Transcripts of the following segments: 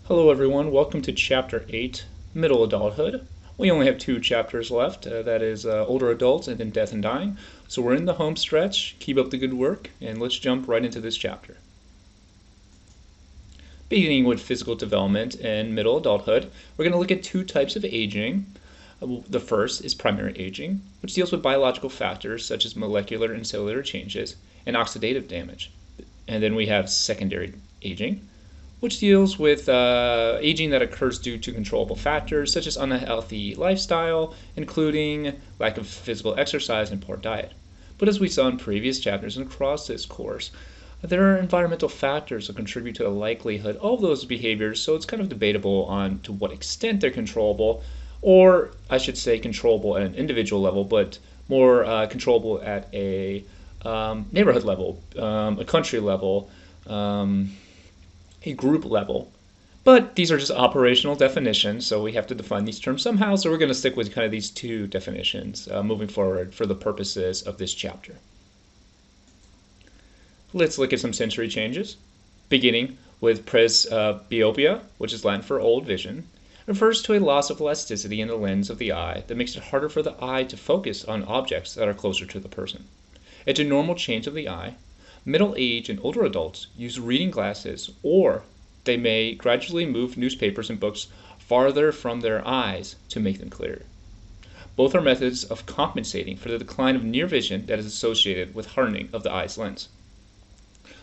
Hello everyone, welcome to Chapter 8, Middle Adulthood. We only have 2 chapters left, that is Older Adults and then Death and Dying. So we're in the home stretch, keep up the good work, and let's jump right into this chapter. Beginning with physical development and middle adulthood, we're going to look at 2 types of aging. The first is primary aging, which deals with biological factors such as molecular and cellular changes and oxidative damage. And then we have secondary aging, which deals with aging that occurs due to controllable factors such as unhealthy lifestyle, including lack of physical exercise and poor diet. But as we saw in previous chapters and across this course, there are environmental factors that contribute to the likelihood of those behaviors, so it's kind of debatable on to what extent they're controllable, or I should say controllable at an individual level, but more controllable at a neighborhood level, a country level, a group level. But these are just operational definitions, so we have to define these terms somehow, so we're going to stick with kind of these 2 definitions moving forward for the purposes of this chapter. Let's look at some sensory changes, beginning with presbyopia, which is Latin for old vision. It refers to a loss of elasticity in the lens of the eye that makes it harder for the eye to focus on objects that are closer to the person. It's a normal change of the eye. Middle-aged and older adults use reading glasses, or they may gradually move newspapers and books farther from their eyes to make them clearer. Both are methods of compensating for the decline of near vision that is associated with hardening of the eye's lens.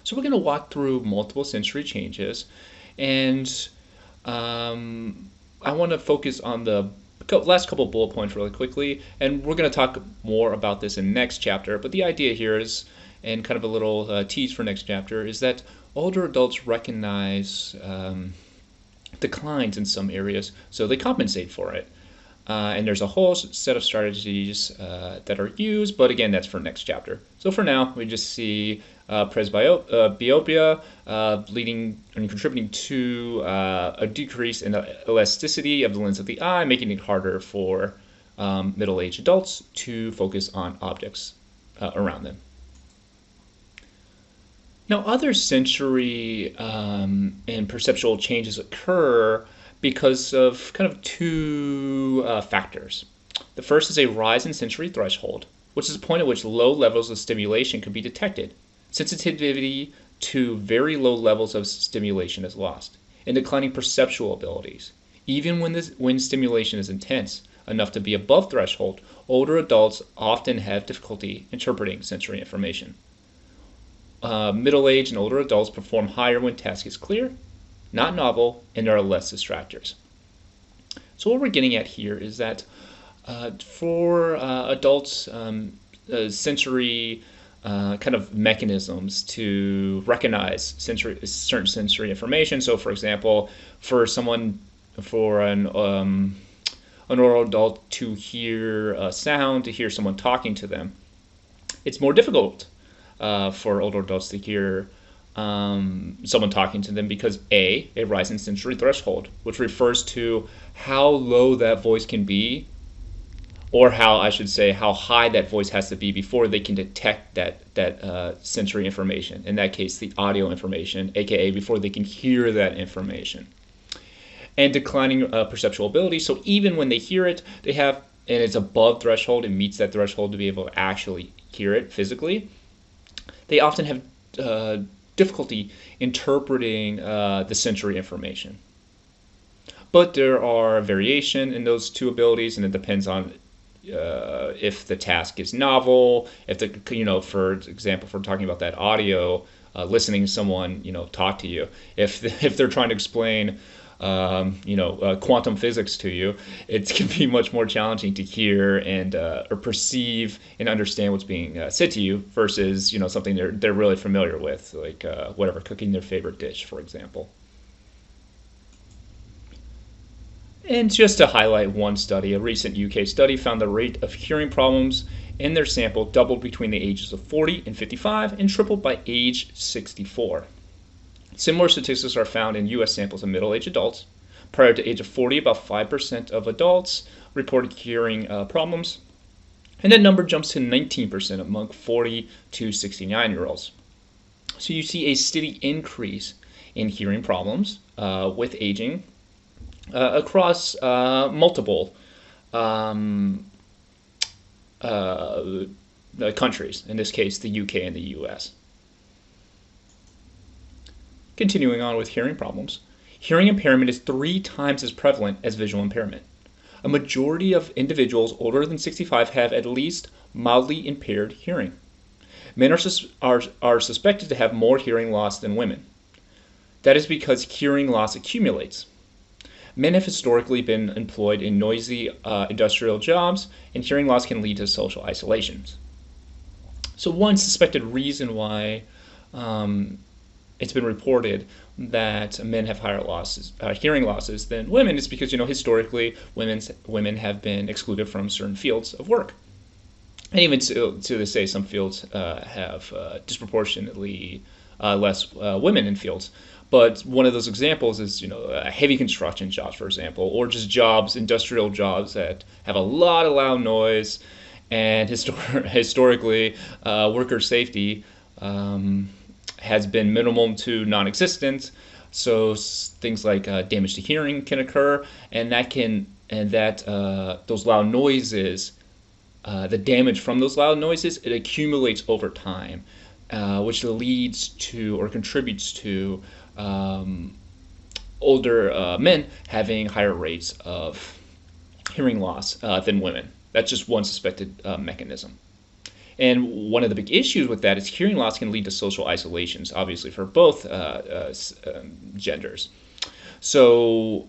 So we're going to walk through multiple sensory changes, and I want to focus on the last couple bullet points really quickly, and we're going to talk more about this in next chapter, but the idea here is, and kind of a little tease for next chapter, is that older adults recognize declines in some areas, so they compensate for it. And there's a whole set of strategies that are used, but again, that's for next chapter. So for now, we just see presbyopia leading and contributing to a decrease in the elasticity of the lens of the eye, making it harder for middle-aged adults to focus on objects around them. Now, other sensory and perceptual changes occur because of kind of 2 factors. The first is a rise in sensory threshold, which is a point at which low levels of stimulation can be detected. Sensitivity to very low levels of stimulation is lost, and declining perceptual abilities. Even when stimulation is intense enough to be above threshold, older adults often have difficulty interpreting sensory information. Middle-aged and older adults perform higher when task is clear, not novel, and there are less distractors. So what we're getting at here is that for adults, sensory kind of mechanisms to recognize certain sensory information. So for example, for an older adult to hear a sound, to hear someone talking to them, it's more difficult for older adults to hear someone talking to them because a rise in sensory threshold, which refers to how low that voice can be, or how high that voice has to be before they can detect that sensory information. In that case, the audio information, aka before they can hear that information. And declining perceptual ability. So even when they hear it, and it's above threshold, it meets that threshold to be able to actually hear it physically, they often have difficulty interpreting the sensory information. But there are variation in those 2 abilities, and it depends on if the task is novel, if for example, if we're talking about that audio, listening to someone, talk to you, if they're trying to explain quantum physics to you, it can be much more challenging to hear and or perceive and understand what's being said to you versus something they're really familiar with, like cooking their favorite dish, for example. And just to highlight one study, a recent UK study found the rate of hearing problems in their sample doubled between the ages of 40 and 55 and tripled by age 64. Similar statistics are found in U.S. samples of middle-aged adults. Prior to age of 40, about 5% of adults reported hearing problems, and that number jumps to 19% among 40 to 69-year-olds. So you see a steady increase in hearing problems with aging across multiple countries, in this case the UK and the US. Continuing on with hearing problems, hearing impairment is 3 times as prevalent as visual impairment. A majority of individuals older than 65 have at least mildly impaired hearing. Men are suspected to have more hearing loss than women. That is because hearing loss accumulates. Men have historically been employed in noisy industrial jobs, and hearing loss can lead to social isolations. So one suspected reason why it's been reported that men have higher hearing losses than women is because, historically women have been excluded from certain fields of work. And even to this day, some fields have disproportionately less women in fields. But one of those examples is, heavy construction jobs, for example, or just industrial jobs that have a lot of loud noise, and historically, worker safety has been minimal to non-existent. So things like damage to hearing can occur, and those loud noises, the damage from those loud noises, it accumulates over time, which leads to or contributes to older men having higher rates of hearing loss than women. That's just one suspected mechanism. And one of the big issues with that is hearing loss can lead to social isolations, obviously, for both genders. So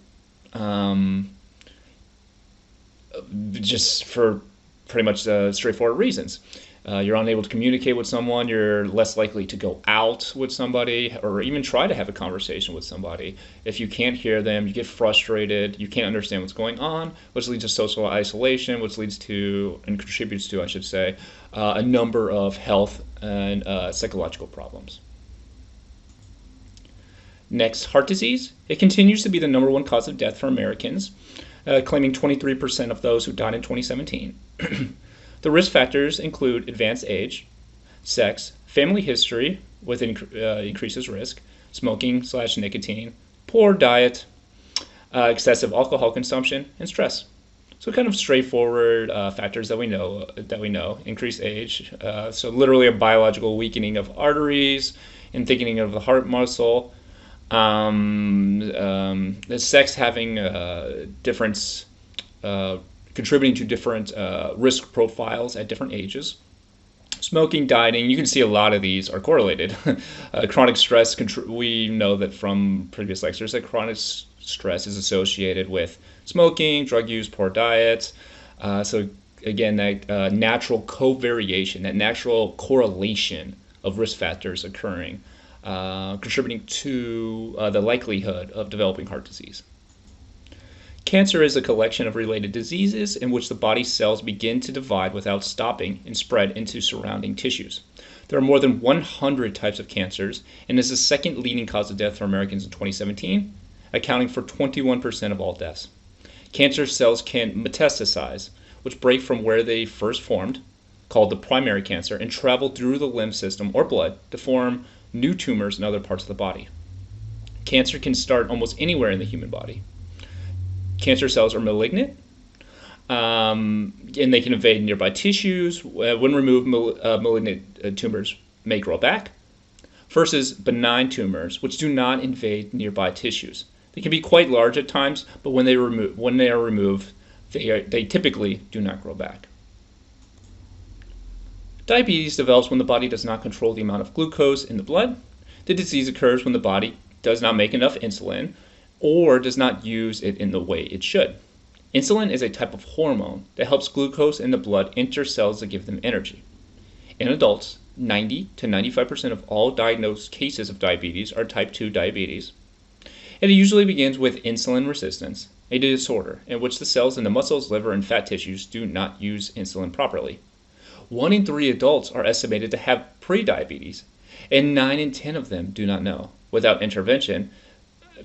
just for pretty much straightforward reasons. You're unable to communicate with someone, you're less likely to go out with somebody or even try to have a conversation with somebody. If you can't hear them, you get frustrated, you can't understand what's going on, which leads to social isolation, which leads to, and contributes to, I should say, a number of health and psychological problems. Next, heart disease. It continues to be the number 1 cause of death for Americans, claiming 23% of those who died in 2017. The risk factors include advanced age, sex, family history with increases risk, smoking/nicotine, poor diet, excessive alcohol consumption, and stress. So kind of straightforward factors that we know. Increased age, so literally a biological weakening of arteries and thickening of the heart muscle. The sex having different contributing to different risk profiles at different ages. Smoking, dieting, you can see a lot of these are correlated. Chronic stress, we know that from previous lectures that chronic stress is associated with smoking, drug use, poor diet. So again, that natural covariation, that natural correlation of risk factors occurring, contributing to the likelihood of developing heart disease. Cancer is a collection of related diseases in which the body's cells begin to divide without stopping and spread into surrounding tissues. There are more than 100 types of cancers and is the second leading cause of death for Americans in 2017, accounting for 21% of all deaths. Cancer cells can metastasize, which break from where they first formed, called the primary cancer, and travel through the lymph system or blood to form new tumors in other parts of the body. Cancer can start almost anywhere in the human body. Cancer cells are malignant, and they can invade nearby tissues. When removed, malignant tumors may grow back, versus benign tumors, which do not invade nearby tissues. They can be quite large at times, but when they are removed, they typically do not grow back. Diabetes develops when the body does not control the amount of glucose in the blood. The disease occurs when the body does not make enough insulin or does not use it in the way it should. Insulin is a type of hormone that helps glucose in the blood enter cells to give them energy. In adults, 90 to 95% of all diagnosed cases of diabetes are type 2 diabetes. It usually begins with insulin resistance, a disorder in which the cells in the muscles, liver, and fat tissues do not use insulin properly. 1 in 3 adults are estimated to have prediabetes, and 9 in 10 of them do not know. Without intervention,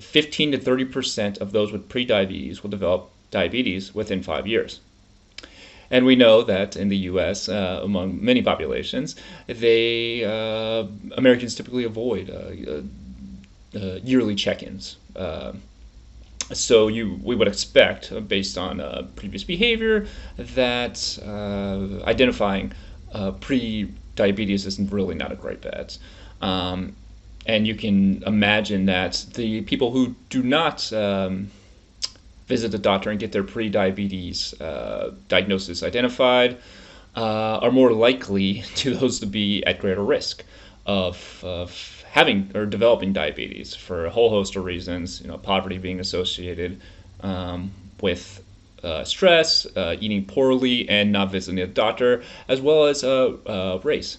15 to 30% of those with prediabetes will develop diabetes within 5 years. And we know that in the U.S., among many populations, Americans typically avoid yearly check-ins. So we would expect, based on previous behavior, that identifying pre-diabetes is really not a great bet. And you can imagine that the people who do not visit the doctor and get their pre-diabetes diagnosis identified are more likely to those to be at greater risk of having or developing diabetes for a whole host of reasons. Poverty being associated with stress, eating poorly, and not visiting a doctor, as well as race.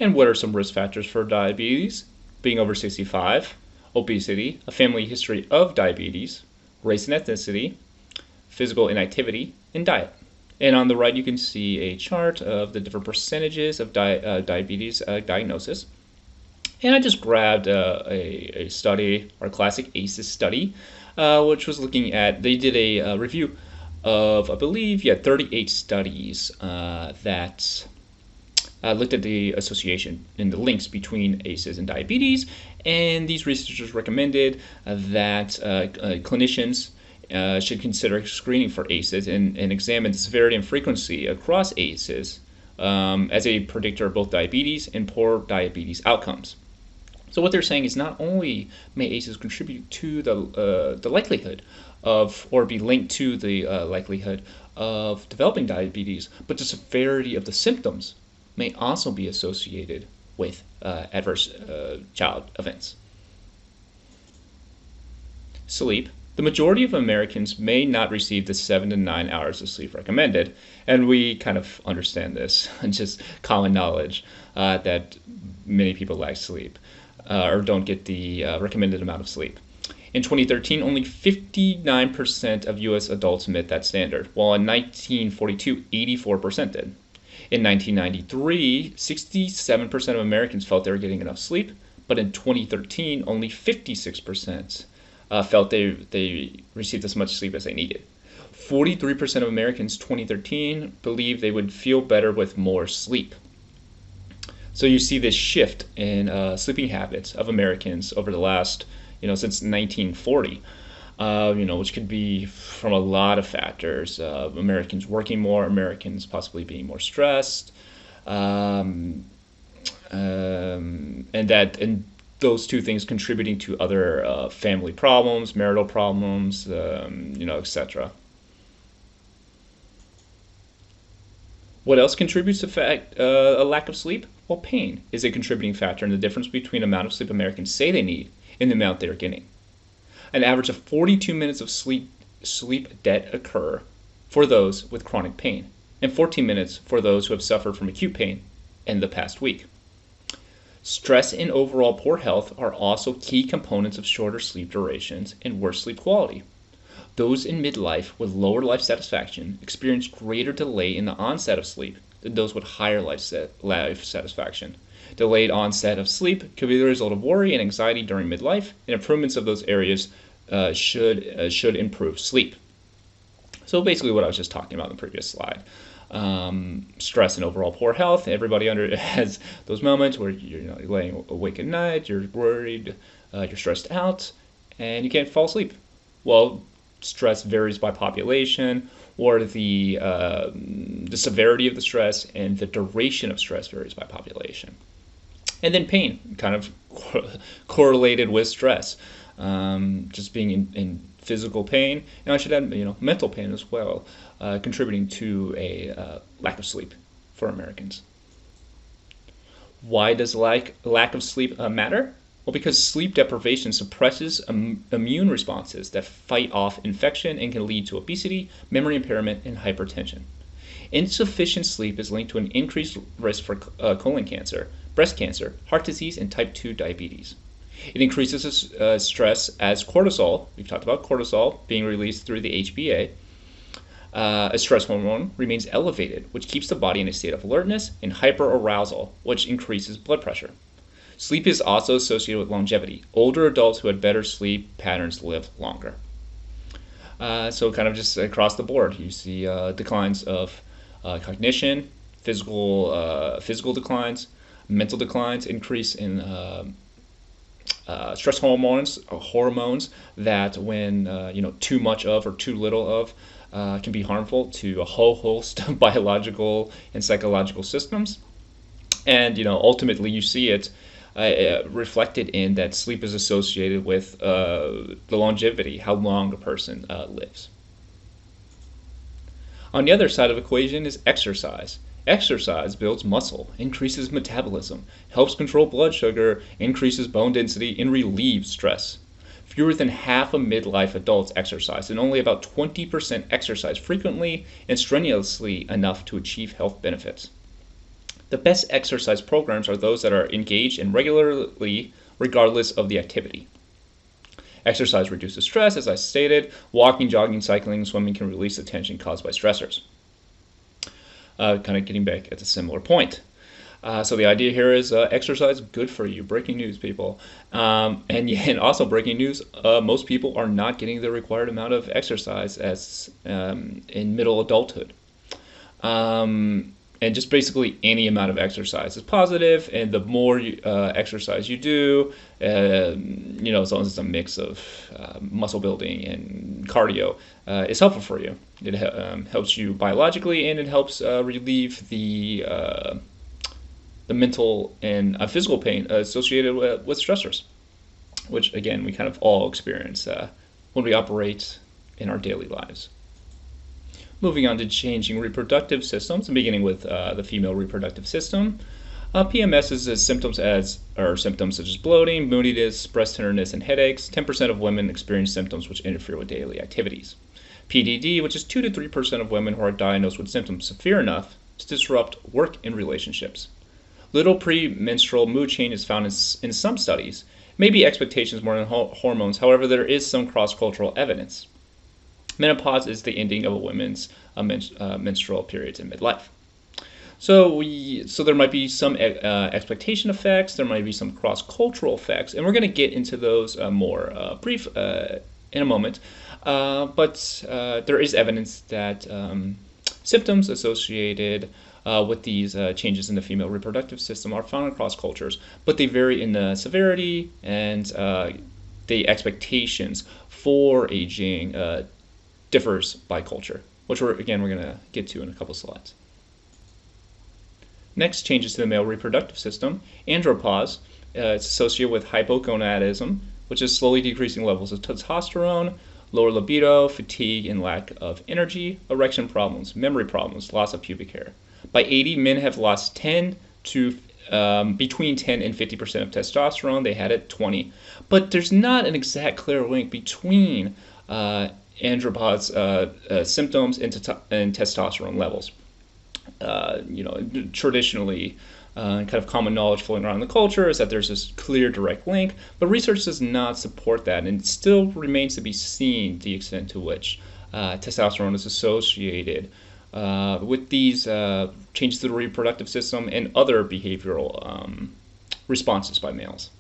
And what are some risk factors for diabetes? Being over 65, obesity, a family history of diabetes, race and ethnicity, physical inactivity, and diet. And on the right, you can see a chart of the different percentages of diabetes diagnosis. And I just grabbed a study, our classic ACEs study, which was looking at, they did a review of, I believe, 38 studies that looked at the association and the links between ACEs and diabetes. And these researchers recommended that clinicians should consider screening for ACEs and examine the severity and frequency across ACEs as a predictor of both diabetes and poor diabetes outcomes. So what they're saying is not only may ACEs contribute to the likelihood of, or be linked to the likelihood of developing diabetes, but the severity of the symptoms may also be associated with adverse child events. Sleep. The majority of Americans may not receive the 7 to 9 hours of sleep recommended, and we kind of understand this, just common knowledge that many people lack sleep or don't get the recommended amount of sleep. In 2013, only 59% of U.S. adults met that standard, while in 1942, 84% did. In 1993, 67% of Americans felt they were getting enough sleep, but in 2013, only 56% felt they received as much sleep as they needed. 43% of Americans 2013 believed they would feel better with more sleep. So you see this shift in sleeping habits of Americans over the last, since 1940, which could be from a lot of factors. Americans working more, Americans possibly being more stressed, and those two things contributing to other family problems, marital problems, etc. What else contributes to a lack of sleep? Well, pain is a contributing factor in the difference between the amount of sleep Americans say they need and the amount they are getting. An average of 42 minutes of sleep debt occur for those with chronic pain, and 14 minutes for those who have suffered from acute pain in the past week. Stress and overall poor health are also key components of shorter sleep durations and worse sleep quality. Those in midlife with lower life satisfaction experience greater delay in the onset of sleep than those with higher life satisfaction. Delayed onset of sleep could be the result of worry and anxiety during midlife, and improvements of those areas should improve sleep. So basically what I was just talking about in the previous slide. Stress and overall poor health. Everybody has those moments where you're laying awake at night, you're worried, you're stressed out, and you can't fall asleep. Well, stress varies by population, or the severity of the stress and the duration of stress varies by population. And then pain, kind of correlated with stress, just being in physical pain, and I should add, mental pain as well, contributing to a lack of sleep for Americans. Why does lack of sleep matter? Well, because sleep deprivation suppresses immune responses that fight off infection and can lead to obesity, memory impairment, and hypertension. Insufficient sleep is linked to an increased risk for colon cancer, breast cancer, heart disease, and type 2 diabetes. It increases stress as cortisol, we've talked about cortisol being released through the HPA, a stress hormone, remains elevated, which keeps the body in a state of alertness, and hyperarousal, which increases blood pressure. Sleep is also associated with longevity. Older adults who had better sleep patterns live longer. So kind of just across the board, you see declines of cognition, physical declines, mental declines, increase in stress hormones that when too much of or too little of can be harmful to a whole host of biological and psychological systems. And ultimately you see it reflected in that sleep is associated with the longevity, how long a person lives. On the other side of the equation is exercise. Exercise builds muscle, increases metabolism, helps control blood sugar, increases bone density, and relieves stress. Fewer than half of midlife adults exercise, and only about 20% exercise frequently and strenuously enough to achieve health benefits. The best exercise programs are those that are engaged in regularly, regardless of the activity. Exercise reduces stress, as I stated. Walking, jogging, cycling, swimming can release the tension caused by stressors. Kind of getting back at a similar point. So the idea here is exercise, good for you. Breaking news, people. And also breaking news, most people are not getting the required amount of exercise as in middle adulthood. And just basically any amount of exercise is positive, and the more exercise you do, as long as it's a mix of muscle building and cardio, is helpful for you. It helps you biologically, and it helps relieve the mental and physical pain associated with stressors, which again we kind of all experience when we operate in our daily lives. Moving on to changing reproductive systems, and beginning with the female reproductive system. PMS is symptoms such as bloating, moodiness, breast tenderness, and headaches. 10% of women experience symptoms which interfere with daily activities. PDD, which is 2 to 3% of women who are diagnosed with symptoms severe enough to disrupt work and relationships. Little premenstrual mood change is found in some studies. Maybe expectations more than hormones. However, there is some cross-cultural evidence. Menopause is the ending of a woman's menstrual periods in midlife. So there might be some expectation effects, there might be some cross-cultural effects, and we're going to get into those more brief in a moment. But there is evidence that symptoms associated with these changes in the female reproductive system are found across cultures, but they vary in the severity and the expectations for aging differs by culture, which we're going to get to in a couple slides. Next, changes to the male reproductive system. Andropause is associated with hypogonadism, which is slowly decreasing levels of testosterone, lower libido, fatigue, and lack of energy, erection problems, memory problems, loss of pubic hair. By 80, men have lost between 10 and 50% of testosterone. They had it 20. But there's not an exact clear link between andropause symptoms and testosterone levels. Traditionally, kind of common knowledge floating around the culture is that there's this clear direct link, but research does not support that, and it still remains to be seen the extent to which testosterone is associated with these changes to the reproductive system and other behavioral responses by males.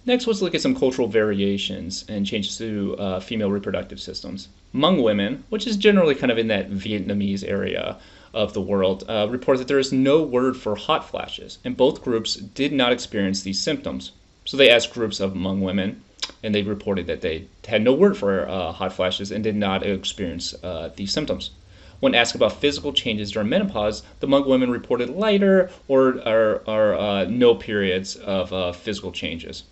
Next, let's look at some cultural variations and changes to female reproductive systems. Hmong women, which is generally kind of in that Vietnamese area of the world, report that there is no word for hot flashes, and both groups did not experience these symptoms. So they asked groups of Hmong women, and they reported that they had no word for hot flashes and did not experience these symptoms. When asked about physical changes during menopause, the Hmong women reported lighter or no periods of physical changes.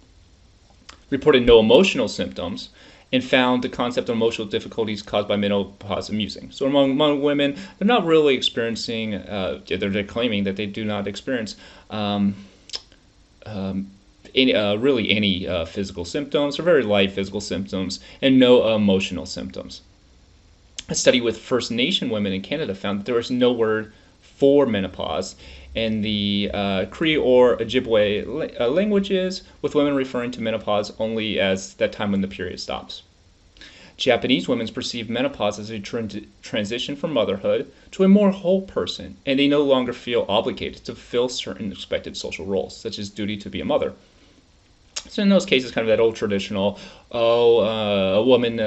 Reported no emotional symptoms, and found the concept of emotional difficulties caused by menopause amusing. So among women, they're not really experiencing, they're claiming that they do not experience any physical symptoms, or very light physical symptoms, and no emotional symptoms. A study with First Nation women in Canada found that there was no word for menopause in the Cree or Ojibwe languages, with women referring to menopause only as that time when the period stops. Japanese women perceive menopause as a transition from motherhood to a more whole person, and they no longer feel obligated to fulfill certain expected social roles, such as duty to be a mother. So in those cases, kind of that old traditional, a woman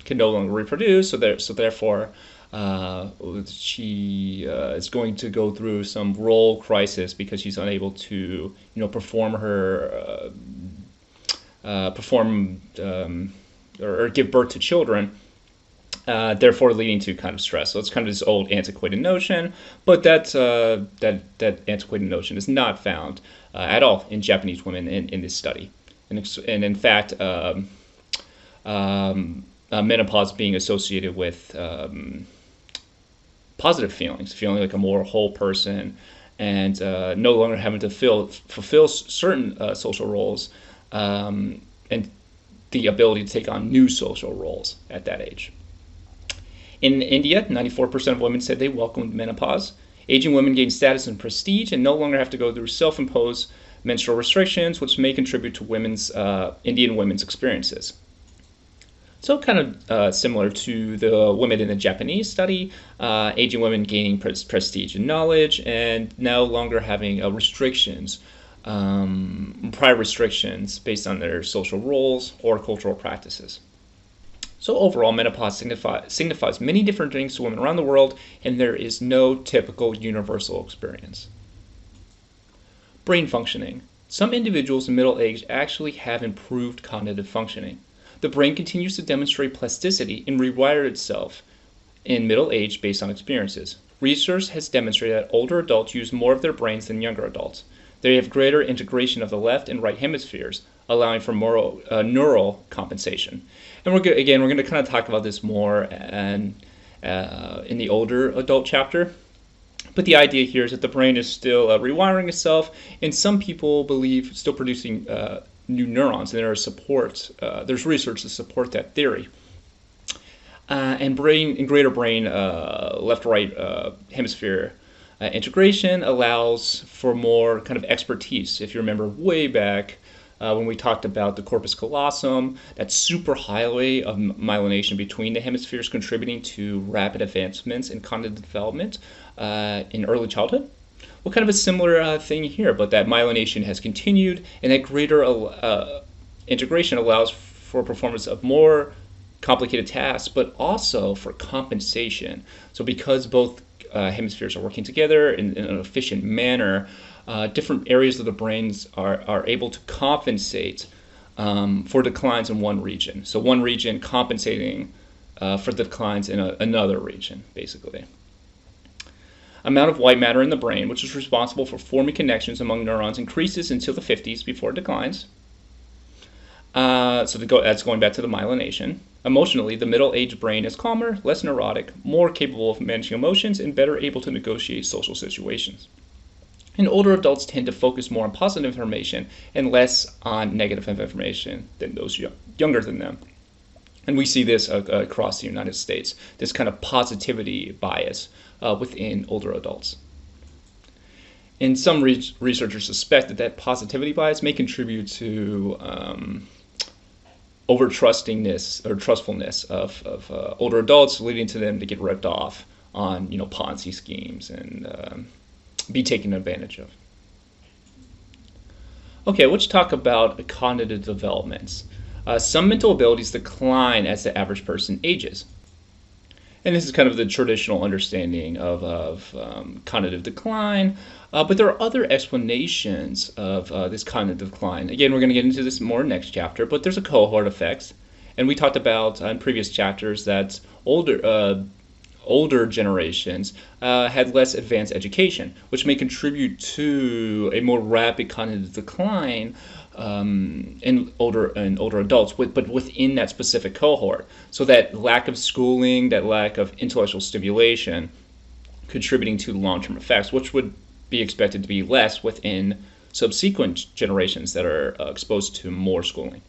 can no longer reproduce, so therefore She is going to go through some role crisis because she's unable to, perform her or give birth to children. Therefore leading to kind of stress. So it's kind of this old antiquated notion, but that antiquated notion is not found at all in Japanese women in this study. And in fact, menopause being associated with positive feelings, feeling like a more whole person, and no longer having to fulfill certain social roles, and the ability to take on new social roles at that age. In India, 94% of women said they welcomed menopause. Aging women gain status and prestige and no longer have to go through self-imposed menstrual restrictions, which may contribute to Indian women's experiences. So kind of similar to the women in the Japanese study, aging women gaining prestige and knowledge and no longer having restrictions, prior restrictions based on their social roles or cultural practices. So overall, menopause signifies many different things to women around the world, and there is no typical universal experience. Brain functioning. Some individuals in middle age actually have improved cognitive functioning. The brain continues to demonstrate plasticity and rewire itself in middle age based on experiences. Research has demonstrated that older adults use more of their brains than younger adults. They have greater integration of the left and right hemispheres, allowing for more neural compensation. And we're going to kind of talk about this more in the older adult chapter. But the idea here is that the brain is still rewiring itself, and some people believe still producing new neurons, and there's research to support that theory. And greater brain left-right hemisphere integration allows for more kind of expertise. If you remember way back when we talked about the corpus callosum, that super highway of myelination between the hemispheres contributing to rapid advancements in cognitive development in early childhood. Well, kind of a similar thing here, but that myelination has continued, and that greater integration allows for performance of more complicated tasks, but also for compensation. So because both hemispheres are working together in an efficient manner, different areas of the brains are able to compensate for declines in one region. So one region compensating for the declines in another region, basically. Amount of white matter in the brain, which is responsible for forming connections among neurons, increases until the 50s before it declines. That's going back to the myelination. Emotionally, the middle-aged brain is calmer, less neurotic, more capable of managing emotions, and better able to negotiate social situations. And older adults tend to focus more on positive information and less on negative information than those younger than them. And we see this across the United States, this kind of positivity bias within older adults. And some researchers suspect that positivity bias may contribute to over-trustingness or trustfulness of older adults, leading to them to get ripped off on Ponzi schemes and be taken advantage of. Okay, let's talk about cognitive developments. Some mental abilities decline as the average person ages. And this is kind of the traditional understanding of cognitive decline, but there are other explanations of this cognitive decline. Again, we're going to get into this more next chapter, but there's a cohort effect. And we talked about in previous chapters that older generations had less advanced education, which may contribute to a more rapid cognitive decline in older adults, but within that specific cohort. So that lack of schooling, that lack of intellectual stimulation, contributing to long-term effects, which would be expected to be less within subsequent generations that are exposed to more schooling.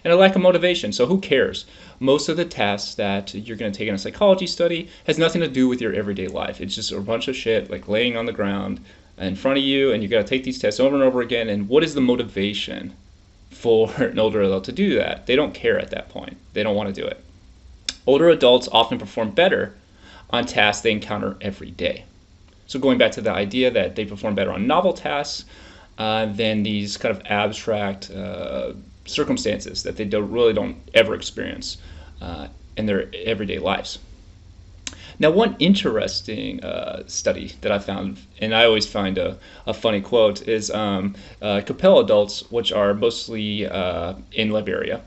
And a lack of motivation. So who cares? Most of the tasks that you're going to take in a psychology study has nothing to do with your everyday life. It's just a bunch of shit like laying on the ground in front of you, and you got to take these tests over and over again. And what is the motivation for an older adult to do that? They don't care at that point. They don't want to do it. Older adults often perform better on tasks they encounter every day. So going back to the idea that they perform better on novel tasks than these kind of abstract circumstances that they really don't ever experience in their everyday lives. Now, one interesting study that I found, and I always find a funny quote, is Capel adults, which are mostly in Liberia,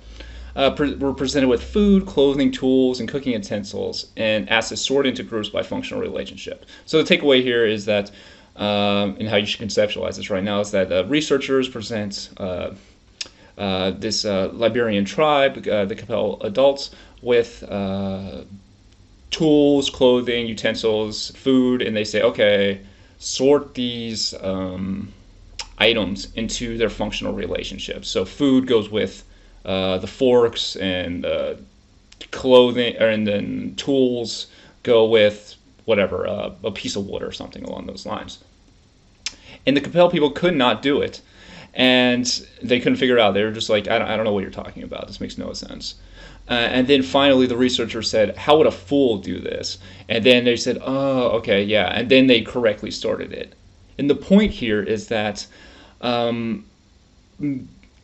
were presented with food, clothing, tools, and cooking utensils, and asked to sort into groups by functional relationship. So the takeaway here is that, and how you should conceptualize this right now, is that researchers present this Liberian tribe, the Capel adults, with tools, clothing, utensils, food, and they say, okay, sort these items into their functional relationships. So food goes with the forks, and clothing, and then tools go with whatever, a piece of wood or something along those lines. And the Capel people could not do it, and they couldn't figure it out. They were just like, I don't know what you're talking about. This makes no sense. And then finally the researcher said, how would a fool do this? And then they said, oh, okay, yeah. And then they correctly sorted it. And the point here is that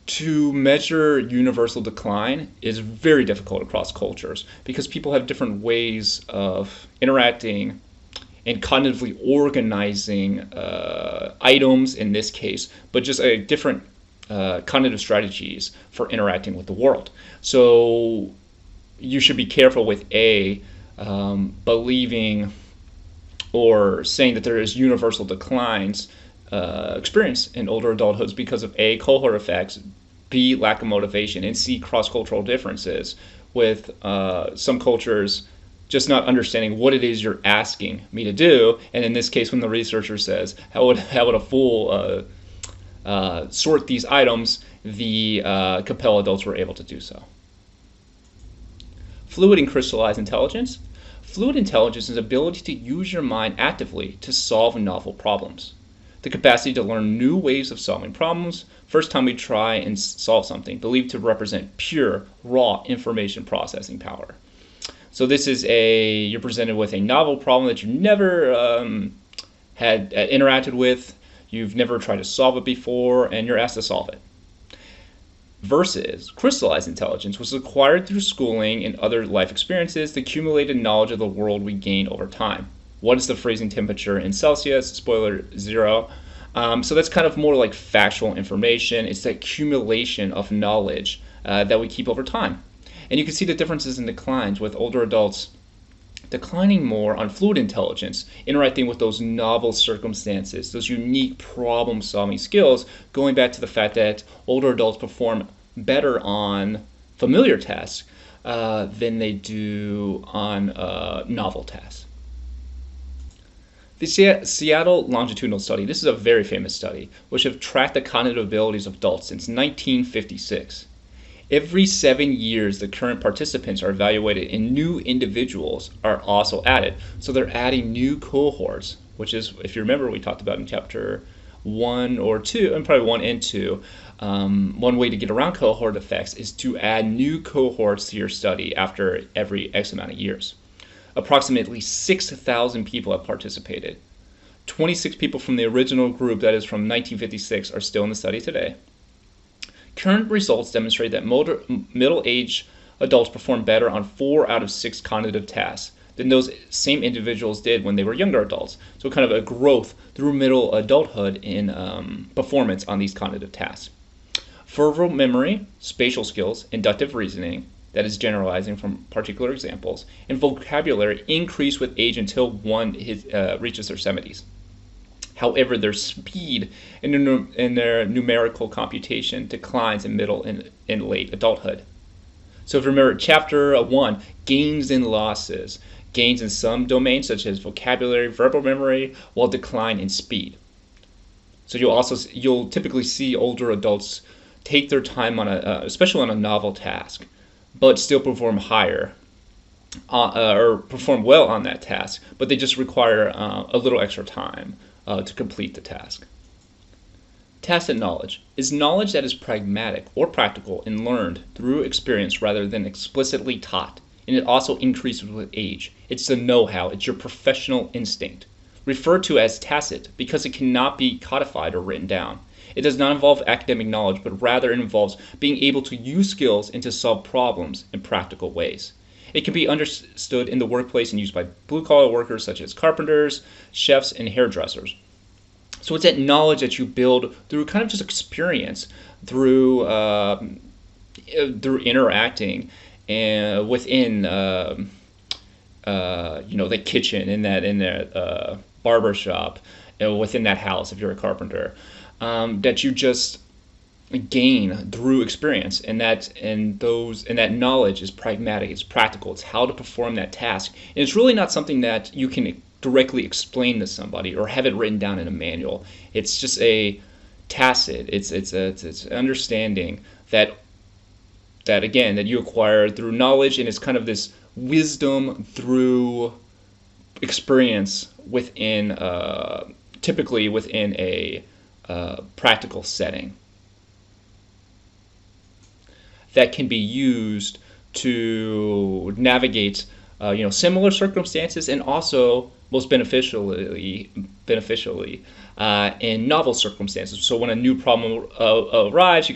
to measure universal decline is very difficult across cultures, because people have different ways of interacting and cognitively organizing items in this case, but just a different cognitive strategies for interacting with the world. So you should be careful with believing or saying that there is universal declines experienced in older adulthoods because of A, cohort effects, B, lack of motivation, and C, cross-cultural differences with some cultures just not understanding what it is you're asking me to do. And in this case, when the researcher says, how would a fool sort these items, the Capel adults were able to do so. Fluid and crystallized intelligence. Fluid intelligence is the ability to use your mind actively to solve novel problems. The capacity to learn new ways of solving problems, first time we try and solve something, believed to represent pure, raw information processing power. So this is you're presented with a novel problem that you never had interacted with, you've never tried to solve it before, and you're asked to solve it. Versus crystallized intelligence, was acquired through schooling and other life experiences, the accumulated knowledge of the world we gain over time. What is the freezing temperature in Celsius? Spoiler, 0. So that's kind of more like factual information. It's the accumulation of knowledge that we keep over time. And you can see the differences in declines with older adults declining more on fluid intelligence, interacting with those novel circumstances, those unique problem-solving skills, going back to the fact that older adults perform better on familiar tasks than they do on novel tasks. The Seattle Longitudinal study, this is a very famous study, which have tracked the cognitive abilities of adults since 1956. Every 7 years, the current participants are evaluated and new individuals are also added. So they're adding new cohorts, which is, if you remember, we talked about in chapter 1 or 2, and probably 1 and 2. One way to get around cohort effects is to add new cohorts to your study after every X amount of years. Approximately 6,000 people have participated. 26 people from the original group, that is from 1956, are still in the study today. Current results demonstrate that middle-aged adults perform better on 4 out of 6 cognitive tasks than those same individuals did when they were younger adults. So kind of a growth through middle adulthood in performance on these cognitive tasks. Verbal memory, spatial skills, inductive reasoning, that is generalizing from particular examples, and vocabulary increase with age until one reaches their 70s. However, their speed in their numerical computation declines in middle and late adulthood. So if you remember chapter 1, gains and losses. Gains in some domains such as vocabulary, verbal memory, while decline in speed. So you'll typically see older adults take their time on especially on a novel task, but still perform higher or perform well on that task, but they just require a little extra time to complete the task. Tacit knowledge is knowledge that is pragmatic or practical and learned through experience rather than explicitly taught, and it also increases with age. It's the know-how, it's your professional instinct. Referred to as tacit because it cannot be codified or written down. It does not involve academic knowledge, but rather it involves being able to use skills and to solve problems in practical ways. It can be understood in the workplace and used by blue-collar workers such as carpenters, chefs, and hairdressers. So it's that knowledge that you build through kind of just experience, through interacting and within the kitchen, in that barber shop, within that house if you're a carpenter, that you just gain through experience, and that knowledge is pragmatic, it's practical, it's how to perform that task, and it's really not something that you can directly explain to somebody or have it written down in a manual. It's just a tacit, it's understanding that again that you acquire through knowledge, and it's kind of this wisdom through experience within typically within a practical setting that can be used to navigate similar circumstances, and also most beneficially in novel circumstances. So when a new problem arrives,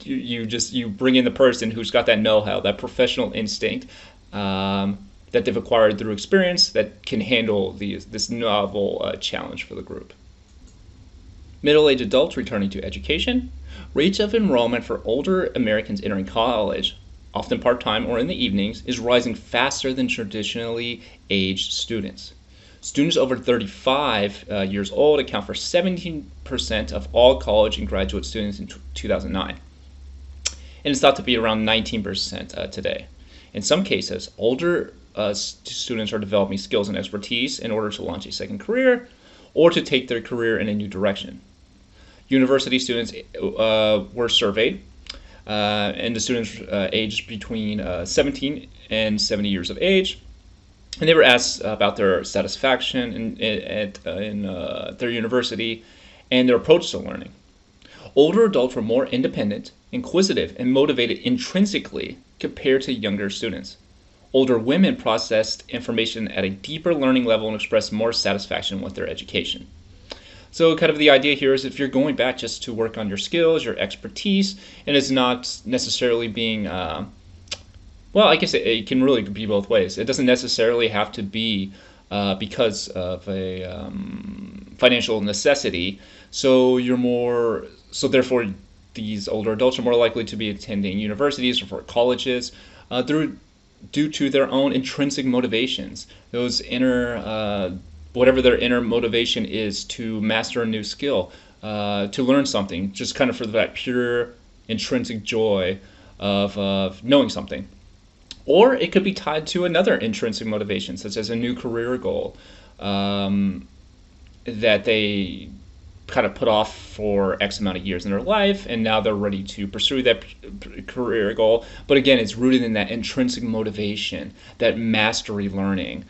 you bring in the person who's got that know-how, that professional instinct that they've acquired through experience, that can handle this novel challenge for the group. Middle-aged adults returning to education. Rates of enrollment for older Americans entering college, often part-time or in the evenings, is rising faster than traditionally aged students. Students over 35 years old account for 17% of all college and graduate students in 2009. And it's thought to be around 19% today. In some cases, older students are developing skills and expertise in order to launch a second career or to take their career in a new direction. University students were surveyed, and the students aged between 17 and 70 years of age, and they were asked about their satisfaction in their university and their approach to learning. Older adults were more independent, inquisitive, and motivated intrinsically compared to younger students. Older women processed information at a deeper learning level and expressed more satisfaction with their education. So kind of the idea here is, if you're going back just to work on your skills, your expertise, and it's not necessarily being, well, I guess it can really be both ways. It doesn't necessarily have to be because of a financial necessity. So therefore these older adults are more likely to be attending universities or colleges due to their own intrinsic motivations. Those inner whatever their inner motivation is to master a new skill, to learn something, just kind of for that pure intrinsic joy of knowing something. Or it could be tied to another intrinsic motivation, such as a new career goal that they kind of put off for X amount of years in their life, and now they're ready to pursue that career goal. But again, it's rooted in that intrinsic motivation, that mastery learning,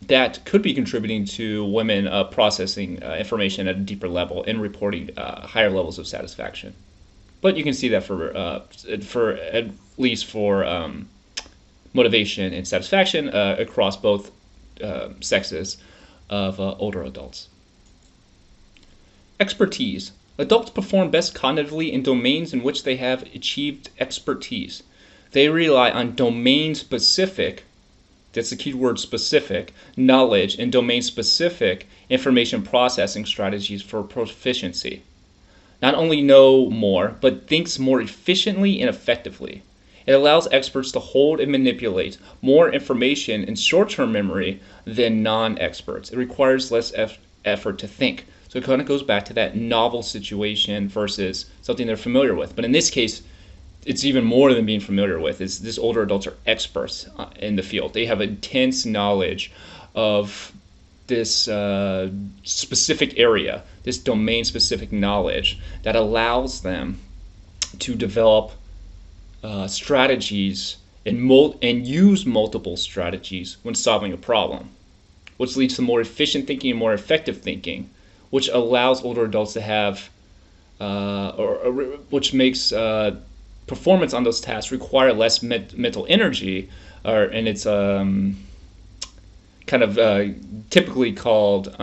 that could be contributing to women processing information at a deeper level and reporting higher levels of satisfaction. But you can see that for at least for motivation and satisfaction across both sexes of older adults. Expertise. Adults perform best cognitively in domains in which they have achieved expertise. They rely on domain-specific, that's the key word, specific, knowledge and domain-specific information processing strategies for proficiency. Not only know more, but thinks more efficiently and effectively. It allows experts to hold and manipulate more information in short-term memory than non-experts. It requires less effort to think. So it kind of goes back to that novel situation versus something they're familiar with. But in this case, it's even more than being familiar with. These older adults are experts in the field. They have intense knowledge of this specific area, this domain-specific knowledge that allows them to develop strategies and use multiple strategies when solving a problem, which leads to more efficient thinking and more effective thinking, which allows older adults to have, which makes performance on those tasks require less mental energy, and it's kind of typically called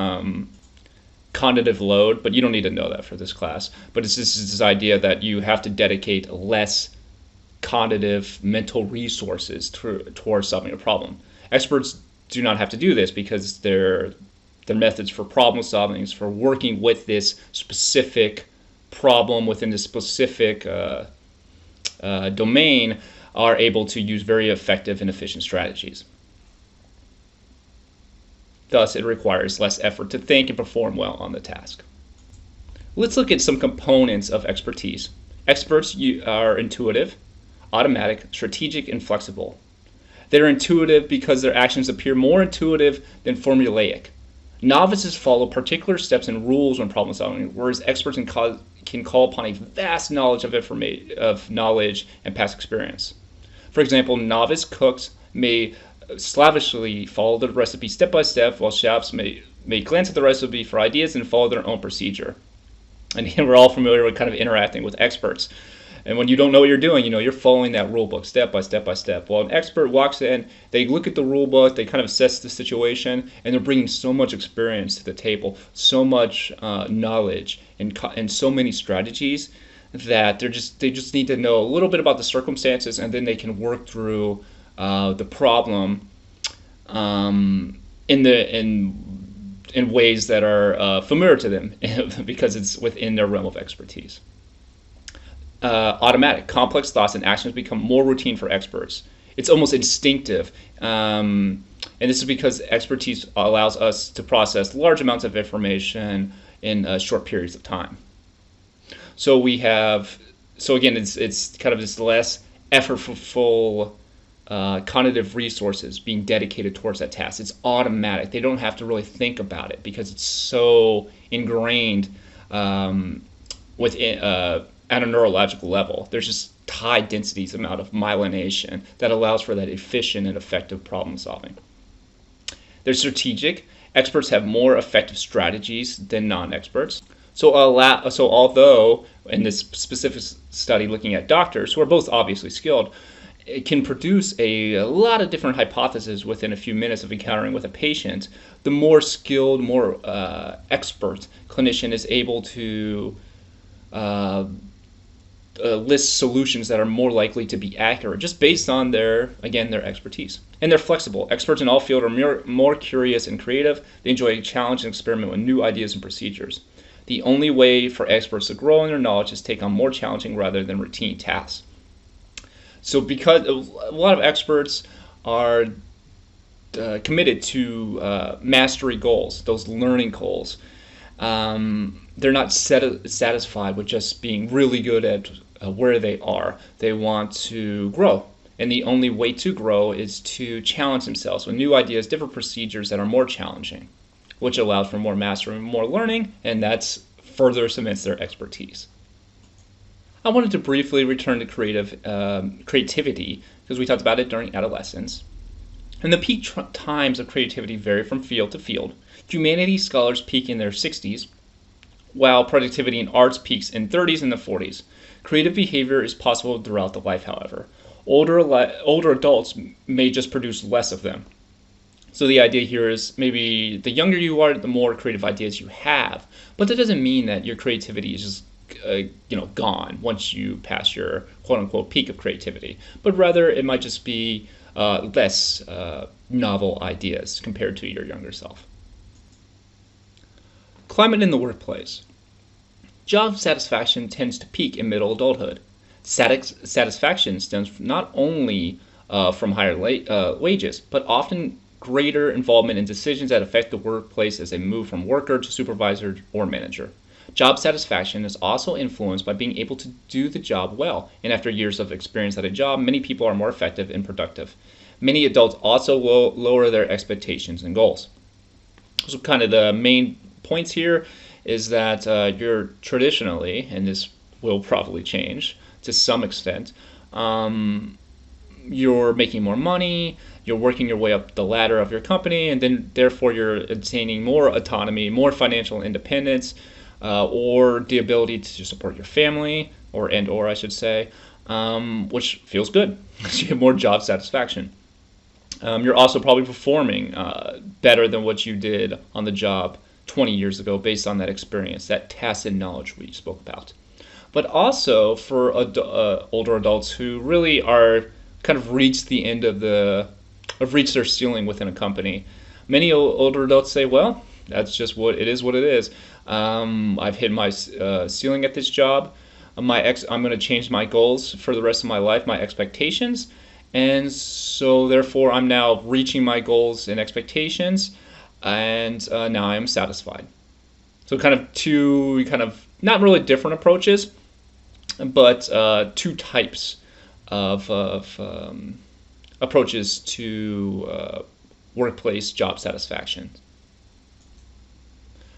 cognitive load, but you don't need to know that for this class. But it's just this idea that you have to dedicate less cognitive mental resources towards solving a problem. Experts do not have to do this because their methods for problem solving, for working with this specific problem within this specific domain, are able to use very effective and efficient strategies. Thus, it requires less effort to think and perform well on the task. Let's look at some components of expertise. Experts are intuitive, automatic, strategic, and flexible. They're intuitive because their actions appear more intuitive than formulaic. Novices follow particular steps and rules when problem solving, whereas experts can call upon a vast knowledge of knowledge and past experience. For example, novice cooks may slavishly follow the recipe step by step, while chefs may glance at the recipe for ideas and follow their own procedure. And here we're all familiar with kind of interacting with experts. And when you don't know what you're doing, you're following that rule book step by step by step. Well, an expert walks in, they look at the rule book, they kind of assess the situation, and they're bringing so much experience to the table, so much knowledge, and so many strategies that they just need to know a little bit about the circumstances, and then they can work through the problem in ways that are familiar to them because it's within their realm of expertise. Automatic, complex thoughts and actions become more routine for experts. It's almost instinctive, and this is because expertise allows us to process large amounts of information in short periods of time. So again, it's kind of this less effortful cognitive resources being dedicated towards that task. It's automatic. They don't have to really think about it because it's so ingrained within at a neurological level. There's just high densities amount of myelination that allows for that efficient and effective problem solving. They're strategic. Experts have more effective strategies than non-experts. So although in this specific study looking at doctors, who are both obviously skilled, it can produce a lot of different hypotheses within a few minutes of encountering with a patient, the more skilled, more expert clinician is able to list solutions that are more likely to be accurate, just based on their expertise. And they're flexible. Experts in all fields are more curious and creative. They enjoy a challenge and experiment with new ideas and procedures. The only way for experts to grow in their knowledge is to take on more challenging rather than routine tasks. So because a lot of experts are committed to mastery goals, those learning goals, they're not satisfied with just being really good at where they are. They want to grow. And the only way to grow is to challenge themselves with new ideas, different procedures that are more challenging, which allows for more mastery and more learning, and that's further cements their expertise. I wanted to briefly return to creativity, because we talked about it during adolescence. And the peak times of creativity vary from field to field. Humanities scholars peak in their 60s, while productivity in arts peaks in 30s and the 40s. Creative behavior is possible throughout the life, however. Older adults may just produce less of them. So the idea here is maybe the younger you are, the more creative ideas you have. But that doesn't mean that your creativity is just gone once you pass your quote-unquote peak of creativity. But rather, it might just be less novel ideas compared to your younger self. Climate in the workplace. Job satisfaction tends to peak in middle adulthood. Satisfaction stems not only from higher wages, but often greater involvement in decisions that affect the workplace as they move from worker to supervisor or manager. Job satisfaction is also influenced by being able to do the job well, and after years of experience at a job, many people are more effective and productive. Many adults also lower their expectations and goals. So kind of the main points here is that you're traditionally, and this will probably change to some extent, you're making more money, you're working your way up the ladder of your company, and then therefore you're attaining more autonomy, more financial independence, or the ability to support your family, or I should say, which feels good. You have more job satisfaction. You're also probably performing better than what you did on the job 20 years ago based on that experience, that tacit knowledge we spoke about. but also for older adults who really are kind of reached the end of reached their ceiling within a company. Many older adults say, well, that's just what it is. What it is. I've hit my ceiling at this job. I'm going to change my goals for the rest of my life, my expectations, and so therefore I'm now reaching my goals and expectations, and now I am satisfied. So kind of two not really different approaches, but two types of approaches to workplace job satisfaction.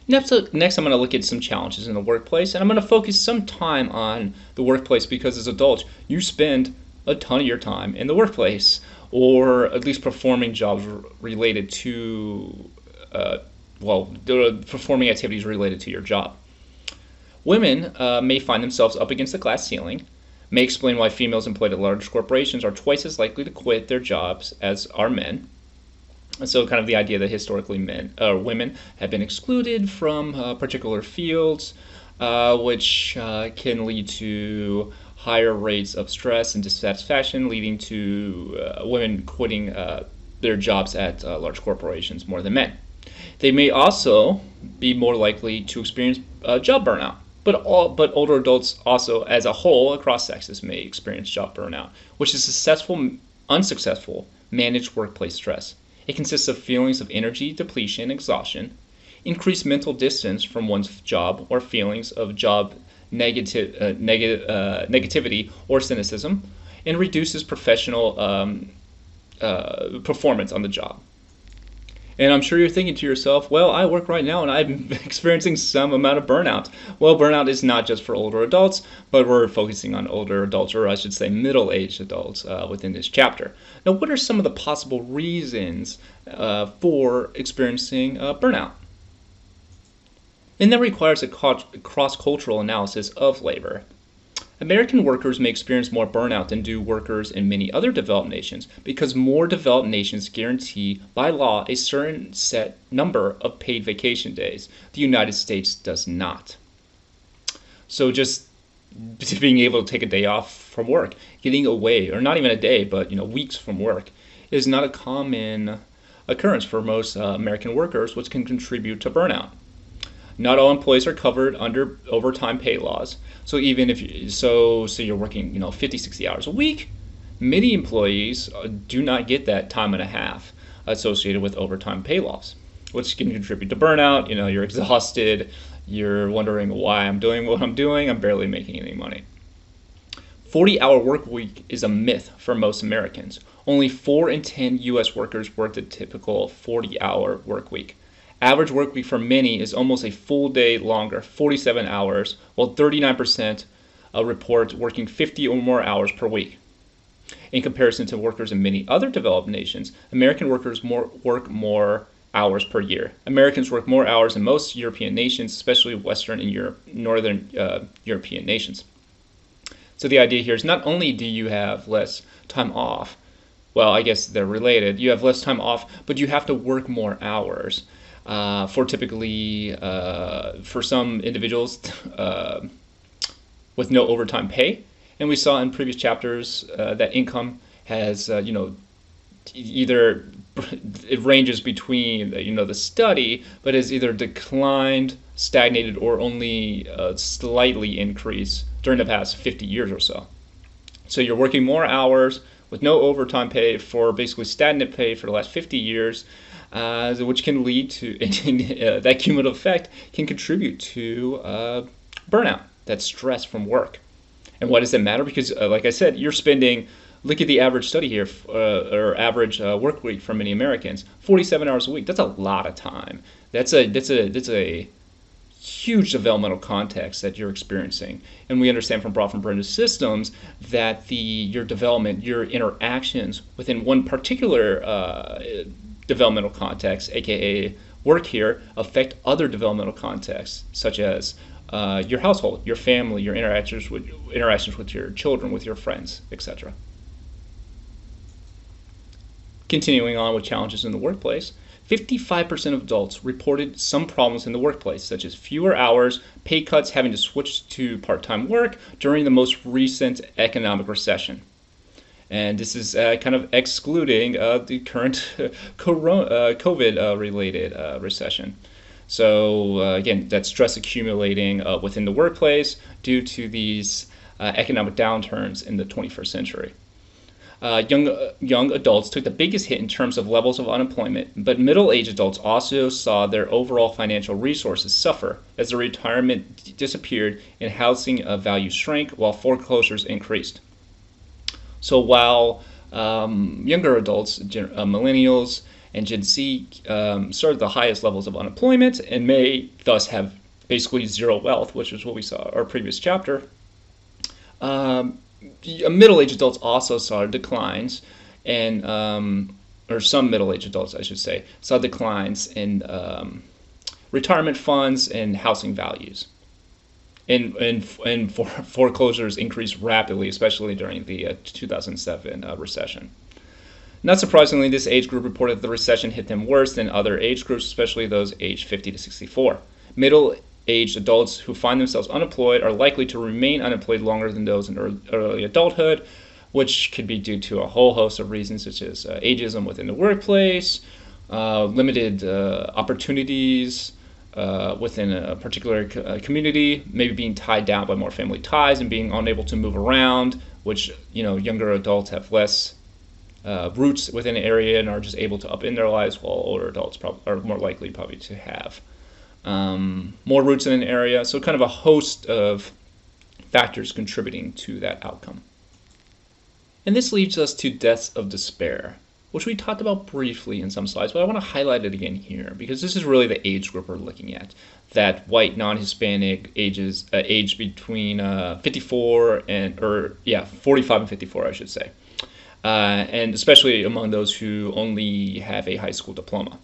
Next, I'm going to look at some challenges in the workplace, and I'm going to focus some time on the workplace because as adults, you spend a ton of your time in the workplace, or at least performing jobs related to, performing activities related to your job. Women may find themselves up against the glass ceiling, may explain why females employed at large corporations are twice as likely to quit their jobs as are men. So kind of the idea that historically women have been excluded from particular fields, which can lead to higher rates of stress and dissatisfaction, leading to women quitting their jobs at large corporations more than men. They may also be more likely to experience job burnout, but older adults also as a whole across sexes may experience job burnout, which is unsuccessful managed workplace stress. It consists of feelings of energy depletion, exhaustion, increased mental distance from one's job, or feelings of job negativity or cynicism, and reduces professional performance on the job. And I'm sure you're thinking to yourself, well, I work right now and I'm experiencing some amount of burnout. Well, burnout is not just for older adults, but we're focusing on older adults, or I should say middle-aged adults within this chapter. Now, what are some of the possible reasons for experiencing burnout? And that requires a cross-cultural analysis of labor. American workers may experience more burnout than do workers in many other developed nations because more developed nations guarantee by law a certain set number of paid vacation days. The United States does not. So just being able to take a day off from work, getting away, or not even a day, but weeks from work, is not a common occurrence for most American workers, which can contribute to burnout. Not all employees are covered under overtime pay laws. So even if you're working 50, 60 hours a week, many employees do not get that time and a half associated with overtime pay laws, which can contribute to burnout. You're exhausted, you're wondering why I'm doing what I'm doing, I'm barely making any money. 40-hour work week is a myth for most Americans. Only 4 in 10 U.S. workers work the typical 40-hour work week. Average work week for many is almost a full day longer, 47 hours, while 39% report working 50 or more hours per week. In comparison to workers in many other developed nations, American workers work more hours per year. Americans work more hours in most European nations, especially Western and Northern European nations. So the idea here is not only do you have less time off, well, I guess they're related, you have less time off, but you have to work more hours. For some individuals with no overtime pay. And we saw in previous chapters that income has, either it ranges between, the study, but has either declined, stagnated, or only slightly increased during the past 50 years or so. So you're working more hours with no overtime pay for basically stagnant pay for the last 50 years. Which can lead to, that cumulative effect can contribute to burnout, that stress from work. And why does that matter? Because, like I said, look at the average study here, or average work week for many Americans, 47 hours a week. That's a lot of time. That's a huge developmental context that you're experiencing. And we understand from Bronfenbrenner's systems that your development, your interactions within one particular developmental context, aka work here, affect other developmental contexts, such as your household, your family, your interactions with your children, with your friends, etc. Continuing on with challenges in the workplace, 55% of adults reported some problems in the workplace, such as fewer hours, pay cuts, having to switch to part-time work during the most recent economic recession. And this is kind of excluding the current COVID-related recession. So again, that stress accumulating within the workplace due to these economic downturns in the 21st century. Young adults took the biggest hit in terms of levels of unemployment, but middle-aged adults also saw their overall financial resources suffer as their retirement disappeared and housing values shrank while foreclosures increased. So while younger adults, millennials, and Gen Z started the highest levels of unemployment and may thus have basically zero wealth, which is what we saw in our previous chapter, middle-aged adults also saw declines, and or some middle-aged adults, I should say, saw declines in retirement funds and housing values. And foreclosures increased rapidly, especially during the 2007 recession. Not surprisingly, this age group reported the recession hit them worse than other age groups, especially those aged 50 to 64. Middle-aged adults who find themselves unemployed are likely to remain unemployed longer than those in early adulthood, which could be due to a whole host of reasons, such as ageism within the workplace, limited opportunities within a particular community, maybe being tied down by more family ties and being unable to move around, which younger adults have less roots within an area and are just able to upend their lives, while older adults are more likely probably to have more roots in an area. So kind of a host of factors contributing to that outcome. And this leads us to deaths of despair, which we talked about briefly in some slides, but I want to highlight it again here because this is really the age group we're looking at. That white non-Hispanic age between 45 and 54, I should say. And especially among those who only have a high school diploma.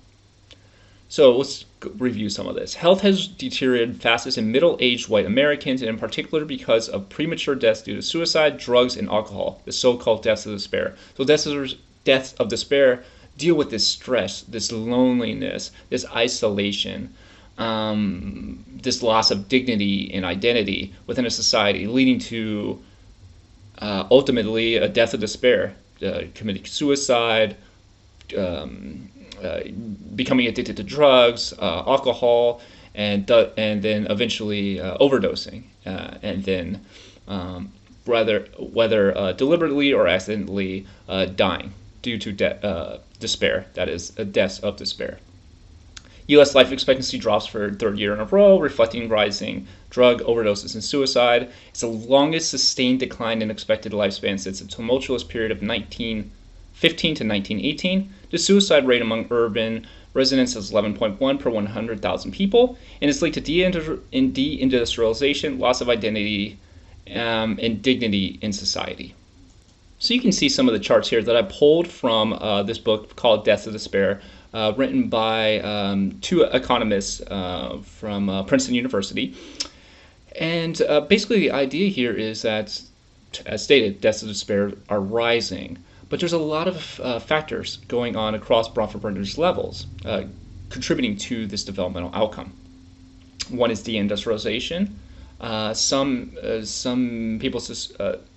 So let's review some of this. Health has deteriorated fastest in middle-aged white Americans, and in particular because of premature deaths due to suicide, drugs, and alcohol, the so-called deaths of despair. So deaths of despair deal with this stress, this loneliness, this isolation, this loss of dignity and identity within a society, leading to ultimately a death of despair, committing suicide, becoming addicted to drugs, alcohol, and then eventually overdosing, and then whether deliberately or accidentally dying due to despair. That is, deaths of despair. U.S. life expectancy drops for the third year in a row, reflecting rising drug overdoses and suicide. It's the longest sustained decline in expected lifespan since a tumultuous period of 1915 to 1918. The suicide rate among urban residents is 11.1 per 100,000 people, and is linked to deindustrialization, loss of identity, and dignity in society. So you can see some of the charts here that I pulled from this book called Deaths of Despair, written by two economists from Princeton University. And basically the idea here is that, as stated, deaths of despair are rising. But there's a lot of factors going on across Bronfenbrenner's levels contributing to this developmental outcome. One is deindustrialization. Some people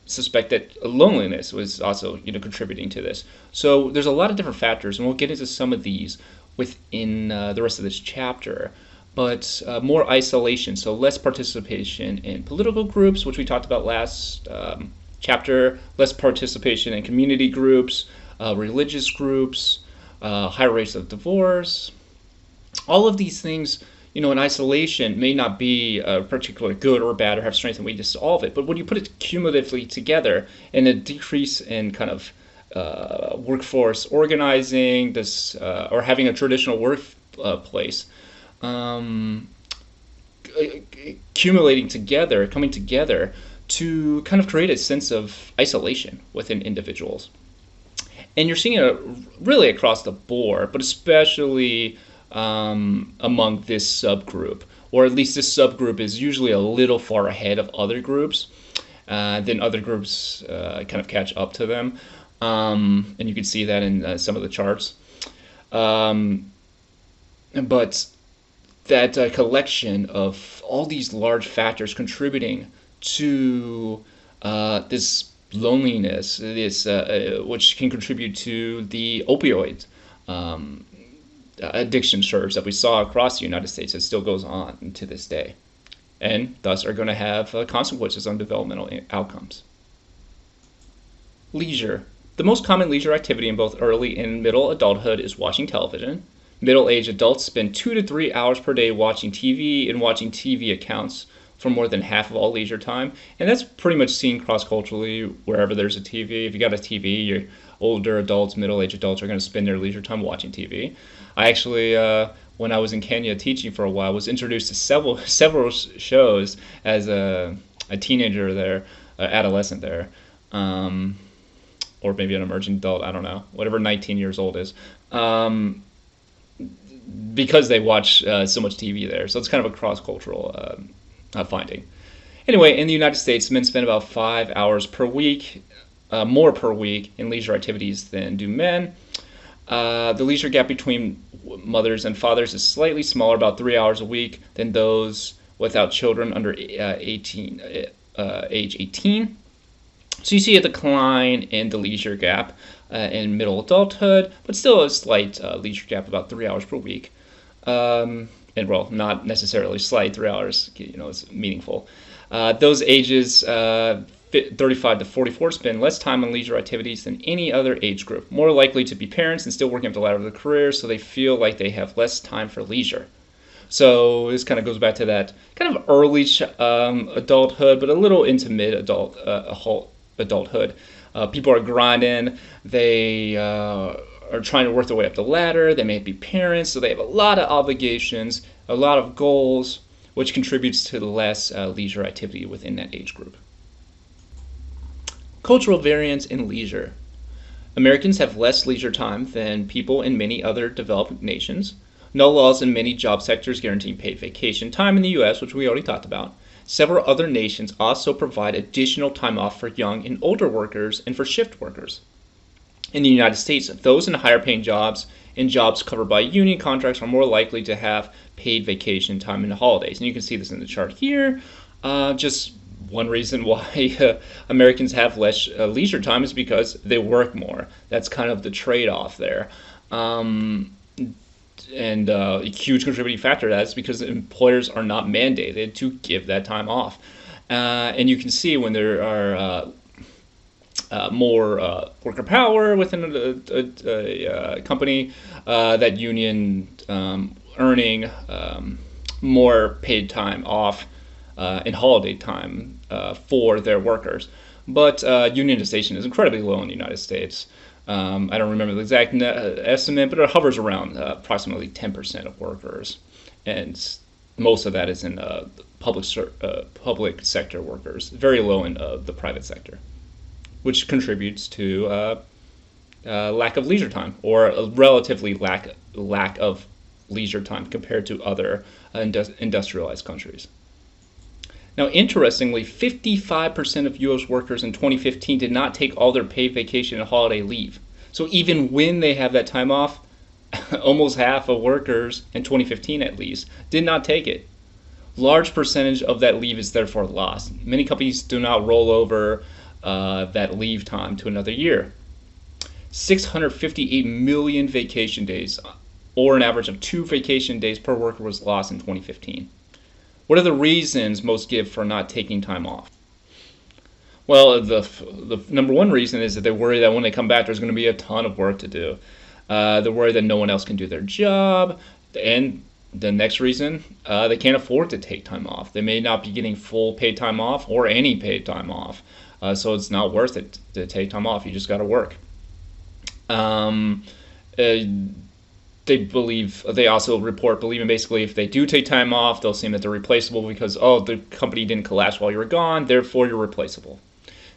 suspect that loneliness was also contributing to this. So there's a lot of different factors, and we'll get into some of these within the rest of this chapter. But more isolation, so less participation in political groups, which we talked about last chapter, less participation in community groups, religious groups, higher rates of divorce. All of these things, in isolation may not be particularly good or bad or have strength and weakness to all of it, but when you put it cumulatively together and a decrease in kind of workforce organizing, this or having a traditional workplace, accumulating together, coming together to kind of create a sense of isolation within individuals. And you're seeing it really across the board, but especially among this subgroup, or at least this subgroup is usually a little far ahead of other groups. Then other groups kind of catch up to them. And you can see that in some of the charts. but that collection of all these large factors contributing to this loneliness, this which can contribute to the opioid addiction surge that we saw across the United States. It still goes on to this day, and thus are going to have consequences on developmental outcomes. Leisure. The most common leisure activity in both early and middle adulthood is watching television. Middle-aged adults spend 2 to 3 hours per day watching TV, and watching TV accounts for more than half of all leisure time. And that's pretty much seen cross-culturally wherever there's a TV. If you got a TV, your older adults, middle-aged adults are going to spend their leisure time watching TV. I actually, when I was in Kenya teaching for a while, was introduced to several shows as a teenager there, adolescent there. Or maybe an emerging adult, I don't know, whatever 19 years old is, because they watch so much TV there. So it's kind of a cross-cultural finding. Anyway, in the United States, men spend about 5 hours per week, more per week, in leisure activities than do men. The leisure gap between mothers and fathers is slightly smaller, about 3 hours a week, than those without children under age 18. So you see a decline in the leisure gap in middle adulthood, but still a slight leisure gap, about 3 hours per week. And well, not necessarily slight, 3 hours, it's meaningful. Those ages 35 to 44 spend less time on leisure activities than any other age group, more likely to be parents and still working up the ladder of their career, so they feel like they have less time for leisure. So this kind of goes back to that kind of early adulthood, but a little into mid-adult adulthood. People are grinding. They are trying to work their way up the ladder. They may be parents, so they have a lot of obligations, a lot of goals, which contributes to the less leisure activity within that age group. Cultural variance in leisure. Americans have less leisure time than people in many other developed nations. No laws in many job sectors guarantee paid vacation time in the U.S., which we already talked about. Several other nations also provide additional time off for young and older workers and for shift workers. In the United States, those in higher paying jobs and jobs covered by union contracts are more likely to have paid vacation time in the holidays. And you can see this in the chart here. Just one reason why Americans have less leisure time is because they work more. That's kind of the trade-off there. And a huge contributing factor to that is because employers are not mandated to give that time off. And you can see when there are more worker power within a company, that union earning more paid time off and holiday time for their workers. But unionization is incredibly low in the United States. I don't remember the exact estimate, but it hovers around approximately 10% of workers, and most of that is in public sector workers, very low in the private sector, which contributes to lack of leisure time, or a relatively lack of leisure time compared to other industrialized countries. Now, interestingly, 55% of U.S. workers in 2015 did not take all their paid vacation and holiday leave. So even when they have that time off, almost half of workers, in 2015 at least, did not take it. Large percentage of that leave is therefore lost. Many companies do not roll over that leave time to another year. 658 million vacation days, or an average of 2 vacation days per worker, was lost in 2015. What are the reasons most give for not taking time off? Well, the number one reason is that they worry that when they come back, there's going to be a ton of work to do. They're worried that no one else can do their job. And the next reason, they can't afford to take time off. They may not be getting full paid time off or any paid time off. So it's not worth it to take time off. You just got to work. They also report believing basically if they do take time off, they'll seem that they're replaceable because, the company didn't collapse while you were gone, therefore you're replaceable.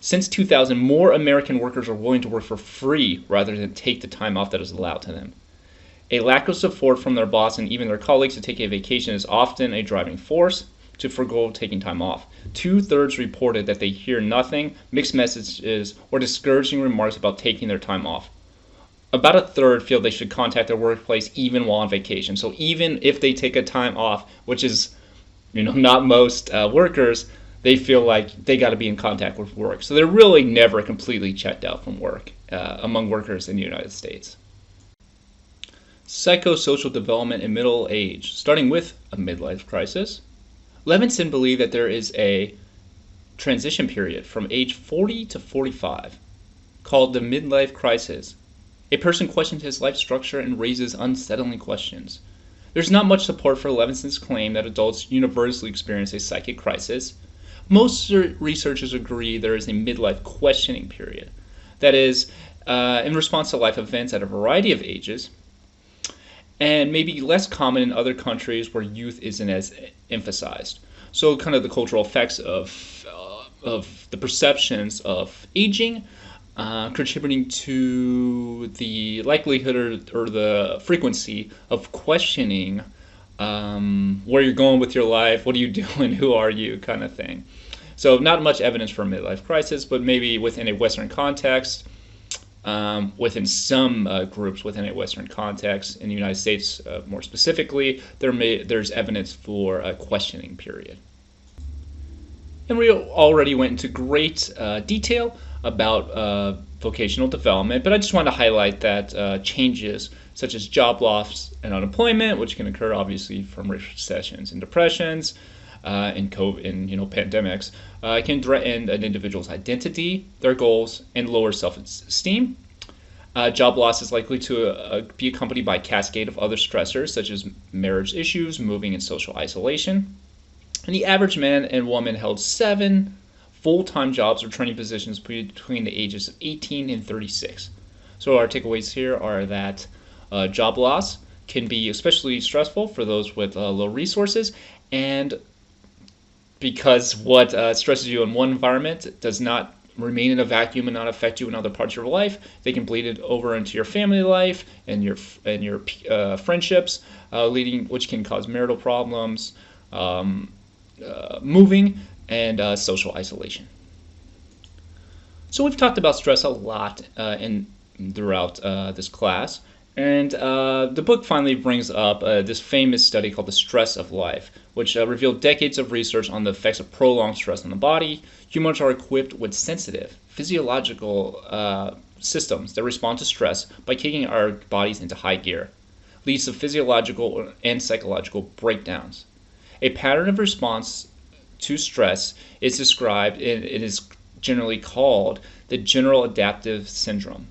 Since 2000, more American workers are willing to work for free rather than take the time off that is allowed to them. A lack of support from their boss and even their colleagues to take a vacation is often a driving force to forego taking time off. 2/3 reported that they hear nothing, mixed messages, or discouraging remarks about taking their time off. about a third feel they should contact their workplace even while on vacation. So even if they take a time off, which is not most workers, they feel like they got to be in contact with work. So they're really never completely checked out from work among workers in the United States. Psychosocial development in middle age, starting with a midlife crisis. Levinson believed that there is a transition period from age 40 to 45 called the midlife crisis. A person questions his life structure and raises unsettling questions. There's not much support for Levinson's claim that adults universally experience a psychic crisis. Most researchers agree there is a midlife questioning period. That is, in response to life events at a variety of ages, and maybe less common in other countries where youth isn't as emphasized. So kind of the cultural effects of the perceptions of aging contributing to the likelihood or the frequency of questioning where you're going with your life, what are you doing, who are you, kind of thing. So not much evidence for a midlife crisis, but maybe within a Western context, within some groups within a Western context, in the United States more specifically, there's evidence for a questioning period. And we already went into great detail about vocational development, but I just want to highlight that changes such as job loss and unemployment, which can occur obviously from recessions and depressions, and COVID, and pandemics, can threaten an individual's identity, their goals, and lower self-esteem. Job loss is likely to be accompanied by a cascade of other stressors such as marriage issues, moving, and social isolation. And the average man and woman held 7 full-time jobs or training positions between the ages of 18 and 36. So our takeaways here are that job loss can be especially stressful for those with low resources, and because what stresses you in one environment does not remain in a vacuum and not affect you in other parts of your life, they can bleed it over into your family life and your friendships, which can cause marital problems, moving, and social isolation. So we've talked about stress a lot throughout this class, and the book finally brings up this famous study called The Stress of Life, which revealed decades of research on the effects of prolonged stress on the body. Humans are equipped with sensitive physiological systems that respond to stress by kicking our bodies into high gear, leads to physiological and psychological breakdowns. A pattern of response to stress is described, and it is generally called the general adaptive syndrome.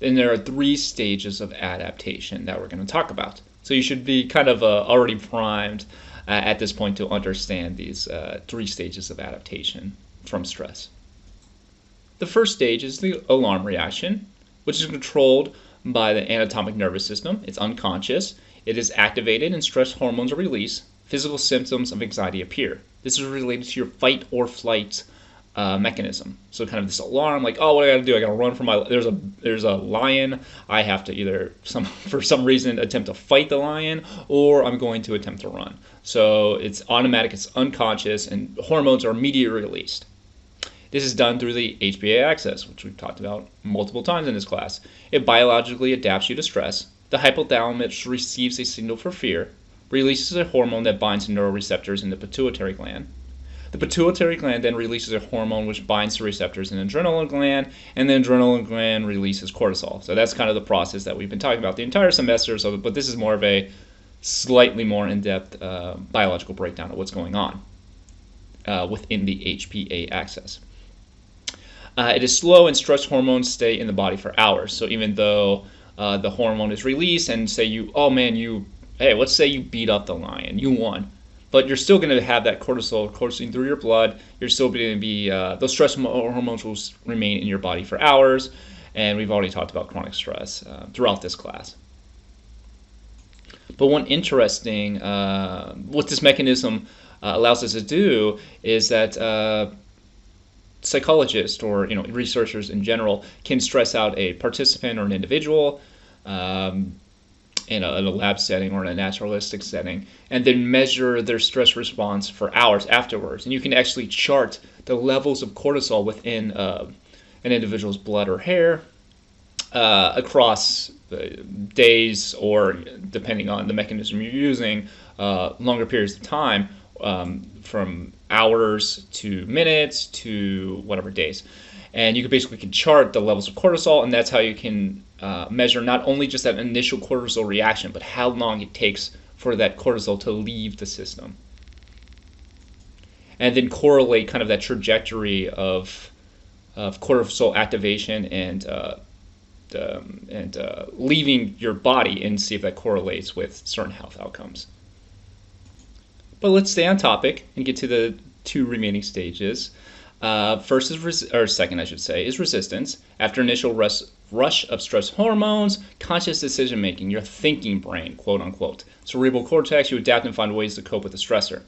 And there are 3 stages of adaptation that we're going to talk about. So you should be kind of already primed at this point to understand these 3 stages of adaptation from stress. The first stage is the alarm reaction, which is controlled by the autonomic nervous system. It's unconscious. It is activated and stress hormones are released. Physical symptoms of anxiety appear. This is related to your fight or flight mechanism. So kind of this alarm, like, oh, what I got to do? I got to run from there's a lion. I have to either for some reason attempt to fight the lion, or I'm going to attempt to run. So it's automatic, it's unconscious, and hormones are immediately released. This is done through the HPA axis, which we've talked about multiple times in this class. It biologically adapts you to stress. The hypothalamus receives a signal for fear, releases a hormone that binds to neuroreceptors in the pituitary gland. The pituitary gland then releases a hormone which binds to receptors in the adrenal gland, and the adrenal gland releases cortisol. So that's kind of the process that we've been talking about the entire semester, but this is more of a slightly more in-depth biological breakdown of what's going on within the HPA axis. It is slow, and stress hormones stay in the body for hours. So even though the hormone is released, and say let's say you beat up the lion, you won, but you're still going to have that cortisol coursing through your blood. You're still going to be, those stress hormones will remain in your body for hours, and we've already talked about chronic stress throughout this class. But one interesting, what this mechanism allows us to do is that psychologists or researchers in general can stress out a participant or an individual in a lab setting or in a naturalistic setting, and then measure their stress response for hours afterwards. And you can actually chart the levels of cortisol within an individual's blood or hair across days, or depending on the mechanism you're using, longer periods of time, from hours to minutes to whatever days. And you basically can chart the levels of cortisol, and that's how you can measure not only just that initial cortisol reaction, but how long it takes for that cortisol to leave the system. And then correlate kind of that trajectory of cortisol activation and leaving your body, and see if that correlates with certain health outcomes. But let's stay on topic and get to the two remaining stages. First is second, I should say, is resistance. After initial rush of stress hormones, conscious decision making, your thinking brain, quote unquote, cerebral cortex, you adapt and find ways to cope with the stressor.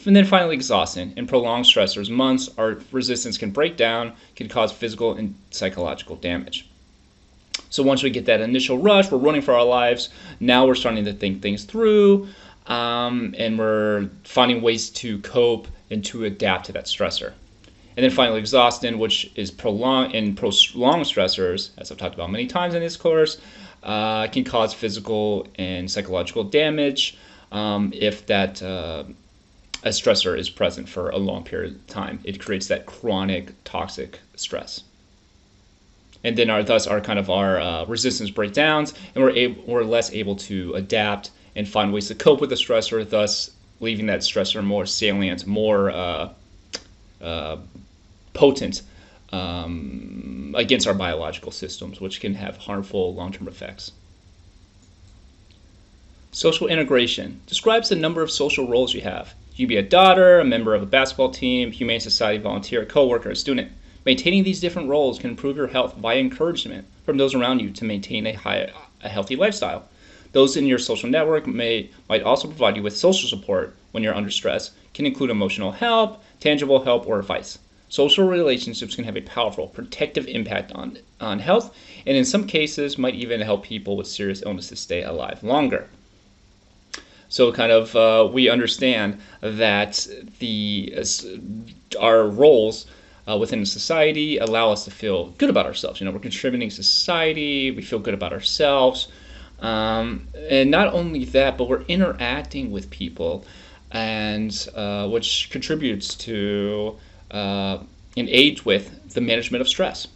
And then finally, exhaustion. In prolonged stressors, months, our resistance can break down, can cause physical and psychological damage. So once we get that initial rush, we're running for our lives. Now we're starting to think things through, and we're finding ways to cope and to adapt to that stressor. And then finally, exhaustion, which is prolonged stressors, as I've talked about many times in this course, can cause physical and psychological damage if that a stressor is present for a long period of time. It creates that chronic toxic stress. And then our resistance breakdowns, and we're less able to adapt and find ways to cope with the stressor, thus leaving that stressor more salient, more potent against our biological systems, which can have harmful long-term effects. Social integration describes the number of social roles you have. You can be a daughter, a member of a basketball team, humane society volunteer, coworker, a student. Maintaining these different roles can improve your health via encouragement from those around you to maintain a healthy lifestyle. Those in your social network might also provide you with social support when you're under stress, can include emotional help, tangible help, or advice. Social relationships can have a powerful protective impact on health, and in some cases might even help people with serious illnesses stay alive longer. So we understand that our roles within society allow us to feel good about ourselves. We're contributing to society, we feel good about ourselves. And not only that, but we're interacting with people, and which contributes to and aids with the management of stress.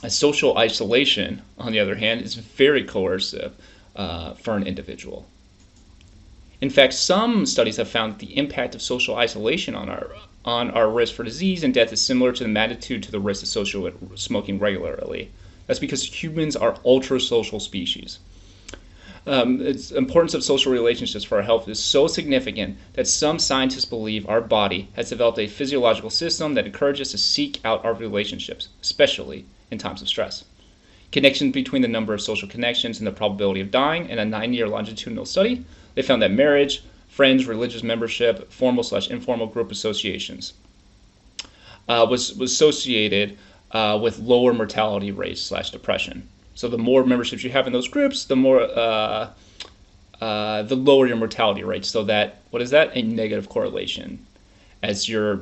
Social isolation, on the other hand, is very coercive for an individual. In fact, some studies have found that the impact of social isolation on our risk for disease and death is similar to the magnitude to the risk associated with smoking regularly. That's because humans are ultra-social species. The importance of social relationships for our health is so significant that some scientists believe our body has developed a physiological system that encourages us to seek out our relationships, especially in times of stress. Connections between the number of social connections and the probability of dying in a 9-year longitudinal study, they found that marriage, friends, religious membership, formal/informal group associations was associated with lower mortality rates/depression. So the more memberships you have in those groups, the lower your mortality rate. So that, what is that? A negative correlation. As your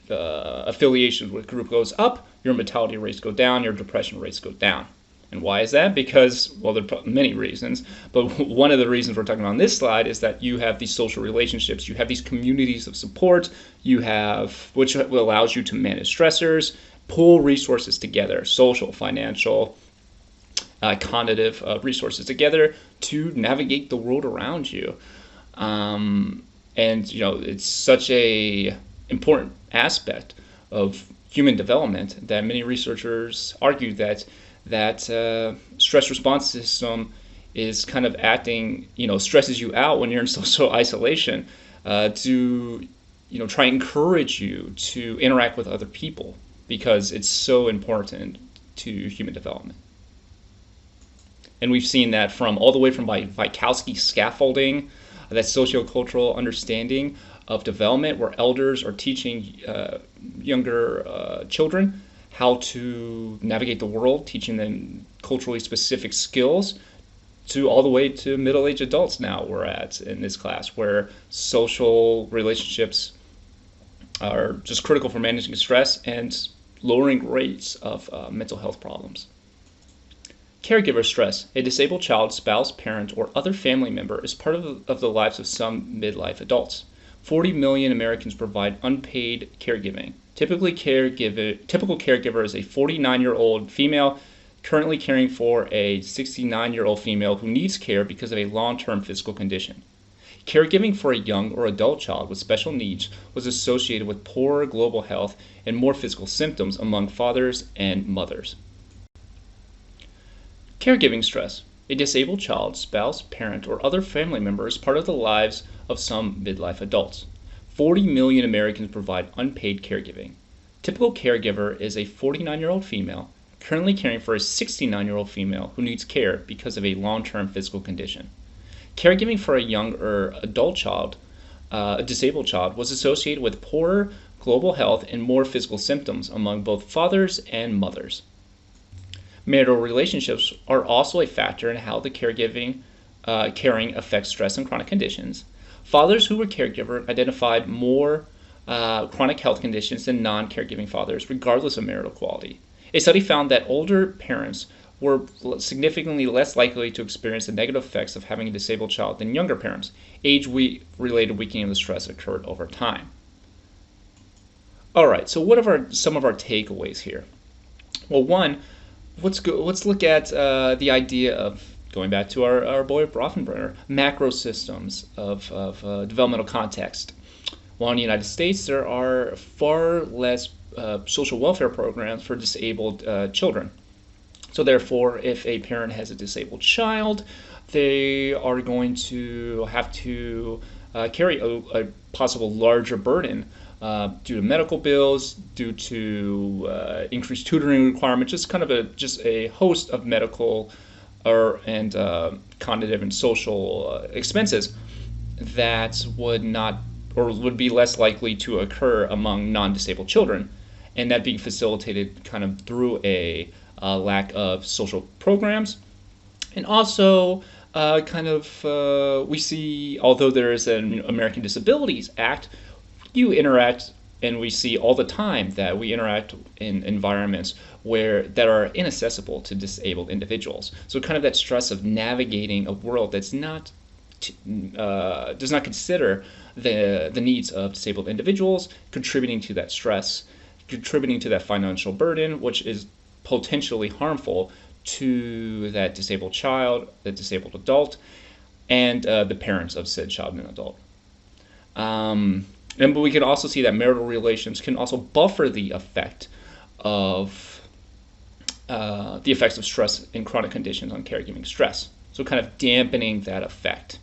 affiliation with group goes up, your mortality rates go down, your depression rates go down. And why is that? Because, well, there are many reasons, but one of the reasons we're talking about on this slide is that you have these social relationships, you have these communities of support, which allows you to manage stressors, pull resources together, social, financial, cognitive resources together to navigate the world around you. And it's such a important aspect of human development that many researchers argue that stress response system is kind of acting, stresses you out when you're in social isolation, to try and encourage you to interact with other people, because it's so important to human development. And we've seen that from all the way from Wachowski scaffolding, that sociocultural understanding of development, where elders are teaching younger children how to navigate the world, teaching them culturally specific skills, to all the way to middle-aged adults now we're at in this class, where social relationships are just critical for managing stress and lowering rates of mental health problems. Caregiver stress. A disabled child, spouse, parent, or other family member is part of the lives of some midlife adults. 40 million Americans provide unpaid caregiving. Typical caregiver is a 49-year-old female currently caring for a 69-year-old female who needs care because of a long-term physical condition. Caregiving for a young or adult child with special needs was associated with poorer global health and more physical symptoms among fathers and mothers. Caregiving stress. A disabled child, spouse, parent, or other family member is part of the lives of some midlife adults. 40 million Americans provide unpaid caregiving. Typical caregiver is a 49-year-old female currently caring for a 69-year-old female who needs care because of a long-term physical condition. Caregiving for a young or adult child, a disabled child, was associated with poorer global health and more physical symptoms among both fathers and mothers. Marital relationships are also a factor in how the caring affects stress and chronic conditions. Fathers who were caregiver identified more chronic health conditions than non-caregiving fathers, regardless of marital quality. A study found that older parents were significantly less likely to experience the negative effects of having a disabled child than younger parents. Age-related weakening of the stress occurred over time. All right, so what are some of our takeaways here? Well, one, let's look at the idea of, going back to our boy Brofenbrenner, macro systems of developmental context. While in the United States, there are far less social welfare programs for disabled children. So therefore, if a parent has a disabled child, they are going to have to carry a possible larger burden due to medical bills, due to increased tutoring requirements, just a host of medical and cognitive and social expenses that would be less likely to occur among non-disabled children, and that being facilitated kind of through a lack of social programs. And also we see, although there is an American Disabilities Act, and we see all the time that we interact in environments that are inaccessible to disabled individuals. So kind of that stress of navigating a world that's does not consider the needs of disabled individuals, contributing to that stress, contributing to that financial burden, which is potentially harmful to that disabled child, that disabled adult, and the parents of said child and adult. But we can also see that marital relations can also buffer the effects of stress and chronic conditions on caregiving stress. So kind of dampening that effect.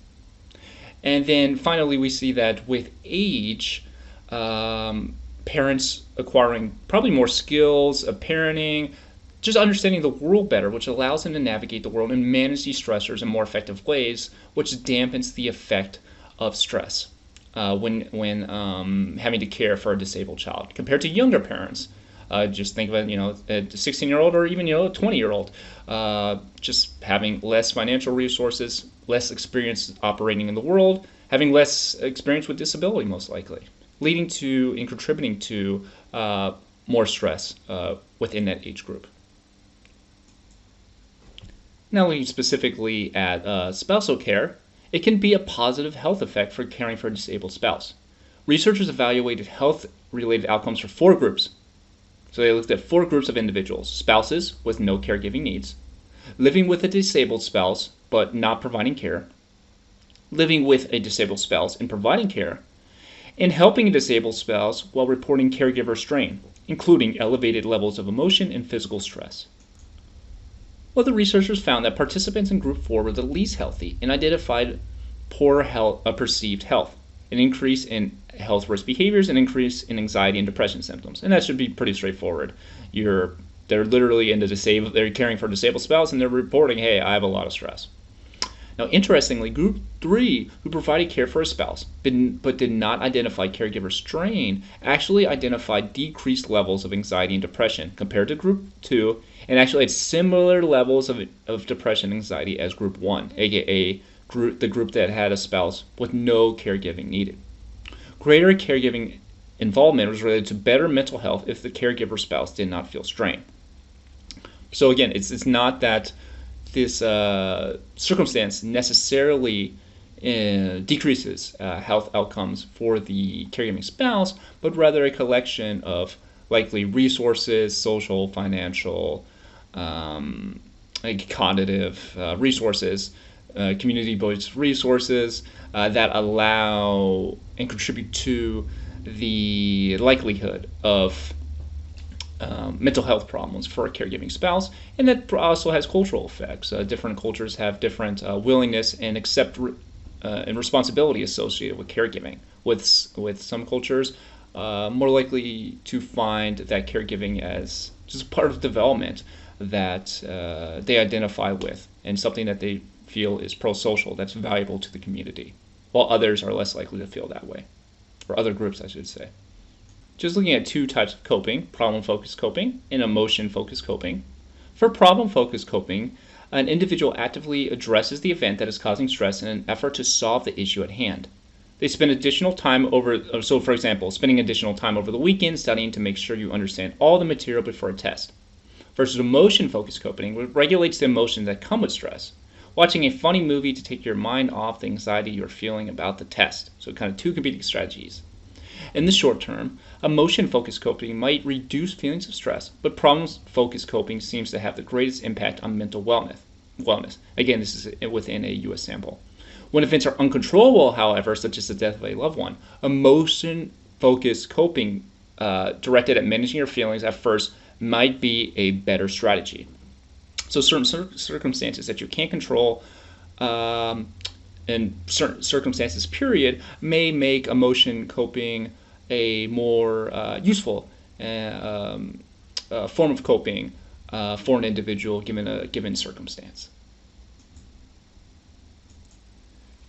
And then finally, we see that with age, parents acquiring probably more skills of parenting, just understanding the world better, which allows them to navigate the world and manage these stressors in more effective ways, which dampens the effect of stress when having to care for a disabled child compared to younger parents. Just think about a 16-year-old or even a 20-year-old, just having less financial resources, less experience operating in the world, having less experience with disability most likely, leading to and contributing to more stress within that age group. Now looking specifically at spousal care, it can be a positive health effect for caring for a disabled spouse. Researchers evaluated health-related outcomes for 4 groups. So they looked at 4 groups of individuals: spouses with no caregiving needs, living with a disabled spouse but not providing care, living with a disabled spouse and providing care, and helping a disabled spouse while reporting caregiver strain, including elevated levels of emotion and physical stress. Well, the researchers found that participants in Group 4 were the least healthy and identified poor perceived health, an increase in health risk behaviors, an increase in anxiety and depression symptoms. And that should be pretty straightforward. They're literally they're caring for a disabled spouse and they're reporting, hey, I have a lot of stress. Now, interestingly, Group 3, who provided care for a spouse but did not identify caregiver strain, actually identified decreased levels of anxiety and depression compared to Group 2, and actually had similar levels of depression and anxiety as Group 1, aka the group that had a spouse with no caregiving needed. Greater caregiving involvement was related to better mental health if the caregiver spouse did not feel strain. So again, it's not that this circumstance necessarily decreases health outcomes for the caregiving spouse, but rather a collection of likely resources, social, financial, cognitive resources, community-based resources that allow and contribute to the likelihood of mental health problems for a caregiving spouse, and that also has cultural effects. Different cultures have different willingness and and responsibility associated with caregiving. With some cultures, more likely to find that caregiving as just part of development that they identify with, and something that they feel is pro-social, that's valuable to the community, while others are less likely to feel that way, or other groups, I should say. Just looking at two types of coping, problem-focused coping and emotion-focused coping. For problem-focused coping, an individual actively addresses the event that is causing stress in an effort to solve the issue at hand. They spend additional time for example, spending additional time over the weekend studying to make sure you understand all the material before a test. Versus emotion-focused coping, which regulates the emotions that come with stress. Watching a funny movie to take your mind off the anxiety you're feeling about the test. So kind of two competing strategies. In the short term, emotion-focused coping might reduce feelings of stress, but problem-focused coping seems to have the greatest impact on mental wellness. Again, this is within a U.S. sample. When events are uncontrollable, however, such as the death of a loved one, emotion-focused coping directed at managing your feelings at first might be a better strategy. So certain circumstances that you can't control and certain circumstances, period, may make emotion coping a more useful form of coping for an individual given a given circumstance.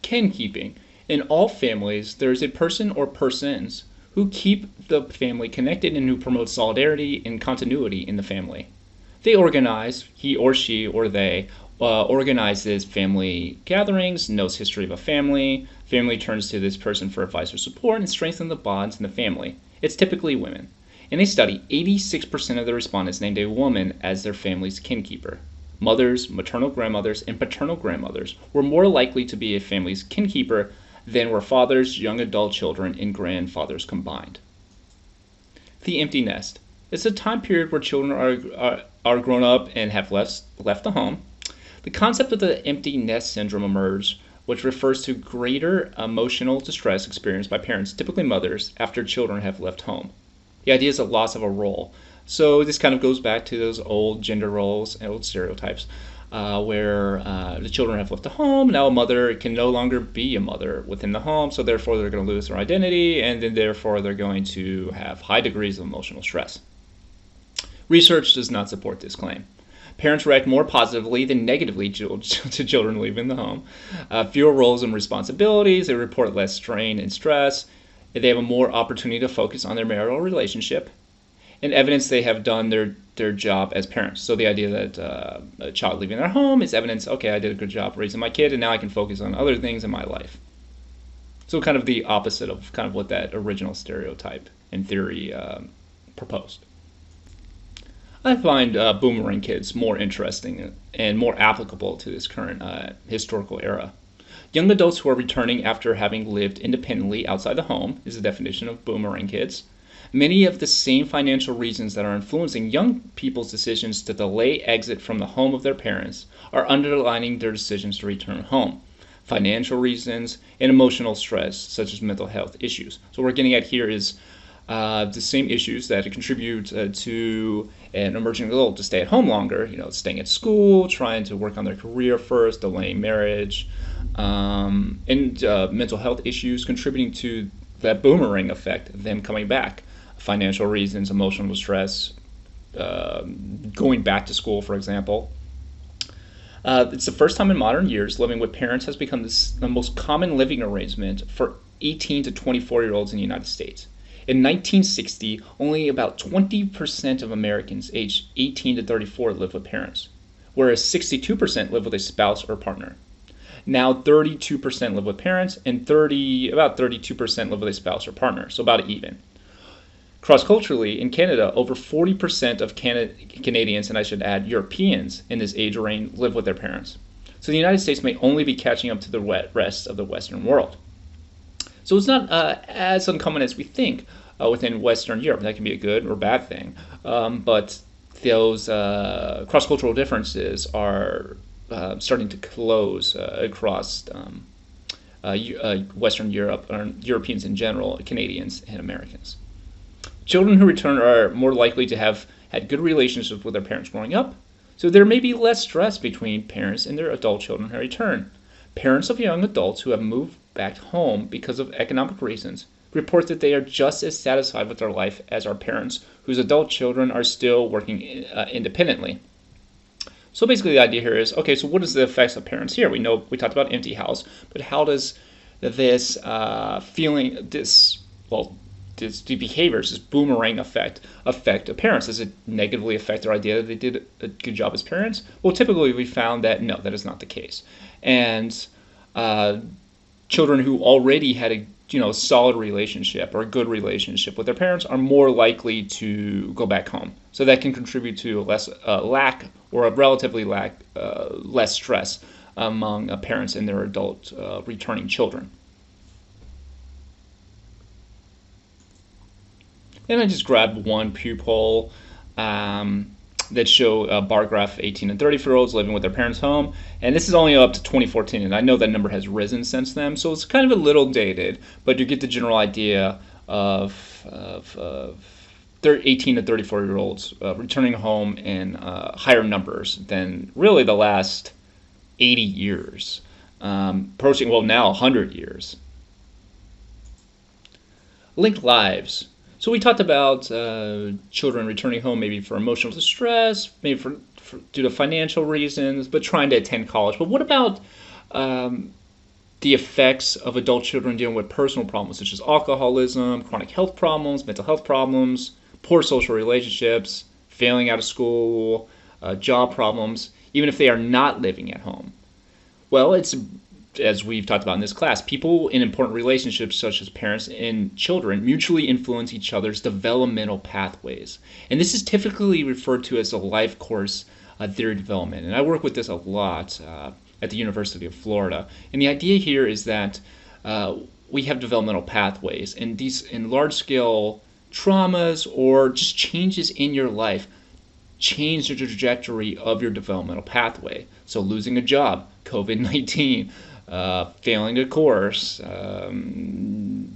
Kin-keeping. In all families, there is a person or persons who keep the family connected and who promote solidarity and continuity in the family. They organize, he or she or they organizes family gatherings, knows history of a family turns to this person for advice or support, and strengthens the bonds in the family. It's typically women. In a study, 86% of the respondents named a woman as their family's kinkeeper. Mothers, maternal grandmothers, and paternal grandmothers were more likely to be a family's kinkeeper than were fathers, young adult children, and grandfathers combined. The empty nest. It's a time period where children are grown up and have left the home. The concept of the empty nest syndrome emerged, which refers to greater emotional distress experienced by parents, typically mothers, after children have left home. The idea is a loss of a role. So this kind of goes back to those old gender roles and old stereotypes where the children have left the home. Now a mother can no longer be a mother within the home, so therefore they're going to lose their identity, and then therefore they're going to have high degrees of emotional stress. Research does not support this claim. Parents react more positively than negatively to children leaving the home. Fewer roles and responsibilities. They report less strain and stress. They have a more opportunity to focus on their marital relationship. And evidence they have done their job as parents. So the idea that a child leaving their home is evidence, okay, I did a good job raising my kid, and now I can focus on other things in my life. So kind of the opposite of kind of what that original stereotype in theory proposed. I find boomerang kids more interesting and more applicable to this current historical era. Young adults who are returning after having lived independently outside the home is the definition of boomerang kids. Many of the same financial reasons that are influencing young people's decisions to delay exit from the home of their parents are underlining their decisions to return home. Financial reasons and emotional stress, such as mental health issues. So what we're getting at here is the same issues that contribute to an emerging adult to stay at home longer, staying at school, trying to work on their career first, delaying marriage, and mental health issues contributing to that boomerang effect, them coming back. Financial reasons, emotional stress, going back to school, for example. It's the first time in modern years living with parents has become the most common living arrangement for 18 to 24-year-olds in the United States. In 1960, only about 20% of Americans aged 18 to 34 lived with parents, whereas 62% live with a spouse or partner. Now 32% live with parents, and about 32% live with a spouse or partner, so about even. Cross-culturally, in Canada, over 40% of Canadians, and I should add Europeans, in this age range live with their parents. So the United States may only be catching up to the rest of the Western world. So it's not as uncommon as we think within Western Europe. That can be a good or bad thing. But those cross-cultural differences are starting to close across Western Europe, or Europeans in general, Canadians, and Americans. Children who return are more likely to have had good relationships with their parents growing up, so there may be less stress between parents and their adult children who return. Parents of young adults who have moved back home because of economic reasons report that they are just as satisfied with their life as our parents whose adult children are still working independently. So basically the idea here is, okay, so what is the effects of parents here? We know we talked about empty house, but how does this these behaviors, this boomerang effect, affect parents? Does it negatively affect their idea that they did a good job as parents? Well, typically we found that no, that is not the case. And children who already had a solid relationship or a good relationship with their parents are more likely to go back home. So that can contribute to a relatively less stress among parents and their adult returning children. And I just grabbed one Pew poll that show a bar graph of 18 and 34-year-olds living with their parents' home. And this is only up to 2014, and I know that number has risen since then, so it's kind of a little dated, but you get the general idea of 18 to 34-year-olds returning home in higher numbers than really the last 80 years, approaching, now 100 years. Linked lives. So we talked about children returning home maybe for emotional distress, maybe for due to financial reasons, but trying to attend college. But what about the effects of adult children dealing with personal problems such as alcoholism, chronic health problems, mental health problems, poor social relationships, failing out of school, job problems, even if they are not living at home? Well, it's, as we've talked about in this class, people in important relationships such as parents and children mutually influence each other's developmental pathways. And this is typically referred to as the life course theory of development. And I work with this a lot at the University of Florida. And the idea here is that we have developmental pathways, and these in large-scale traumas or just changes in your life change the trajectory of your developmental pathway. So losing a job, COVID-19, failing a course,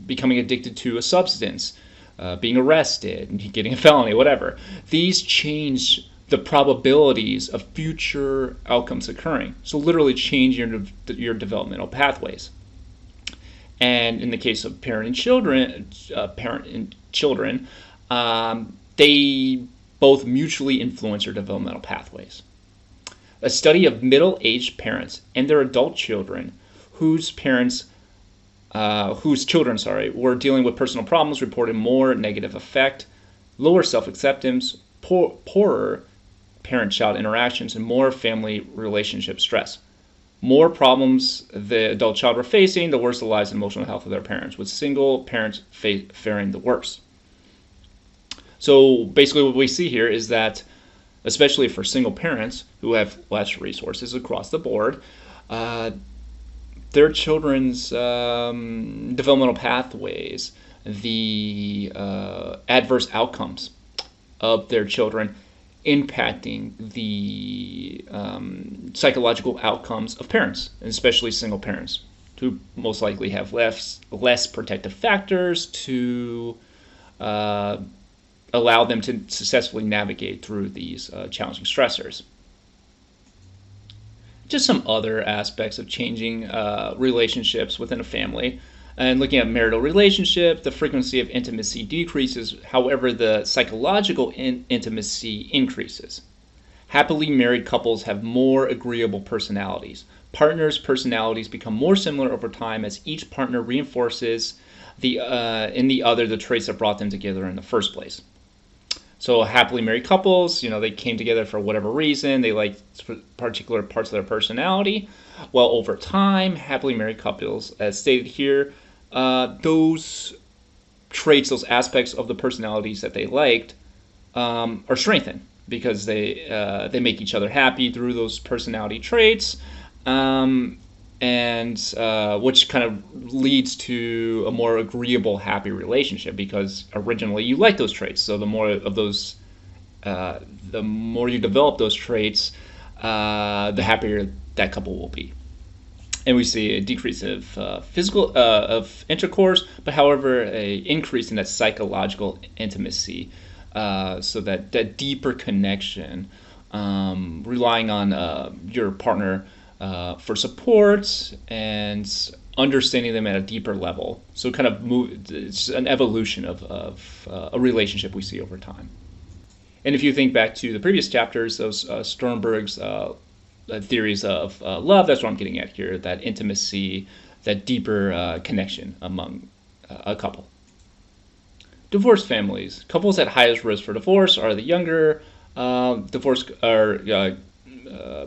becoming addicted to a substance, being arrested, getting a felony, whatever. These change the probabilities of future outcomes occurring. So literally change your developmental pathways. And in the case of parent and children, they both mutually influence your developmental pathways. A study of middle-aged parents and their adult children whose children were dealing with personal problems reported more negative affect, lower self-acceptance, poorer parent-child interactions, and more family relationship stress. More problems the adult child were facing, the worse the lives and emotional health of their parents, with single parents faring the worst. So basically what we see here is that, especially for single parents who have less resources across the board, their children's developmental pathways, the adverse outcomes of their children impacting the psychological outcomes of parents, and especially single parents, who most likely have less protective factors to allow them to successfully navigate through these challenging stressors. Just some other aspects of changing relationships within a family. And looking at marital relationship, the frequency of intimacy decreases, however, the psychological intimacy increases. Happily married couples have more agreeable personalities. Partners' personalities become more similar over time as each partner reinforces in the other the traits that brought them together in the first place. So happily married couples, they came together for whatever reason. They liked particular parts of their personality. Well, over time, happily married couples, as stated here, those traits, those aspects of the personalities that they liked, are strengthened because they make each other happy through those personality traits, and which kind of leads to a more agreeable, happy relationship because originally you like those traits. So the more of those, the more you develop those traits, the happier that couple will be. And we see a decrease of physical of intercourse, but however, a increase in that psychological intimacy, so that deeper connection, relying on your partner for support and understanding them at a deeper level. So kind of it's an evolution of a relationship we see over time. And if you think back to the previous chapters, those Sternberg's theories of love, that's what I'm getting at here, that intimacy, that deeper connection among a couple. Divorced families. Couples at highest risk for divorce are the younger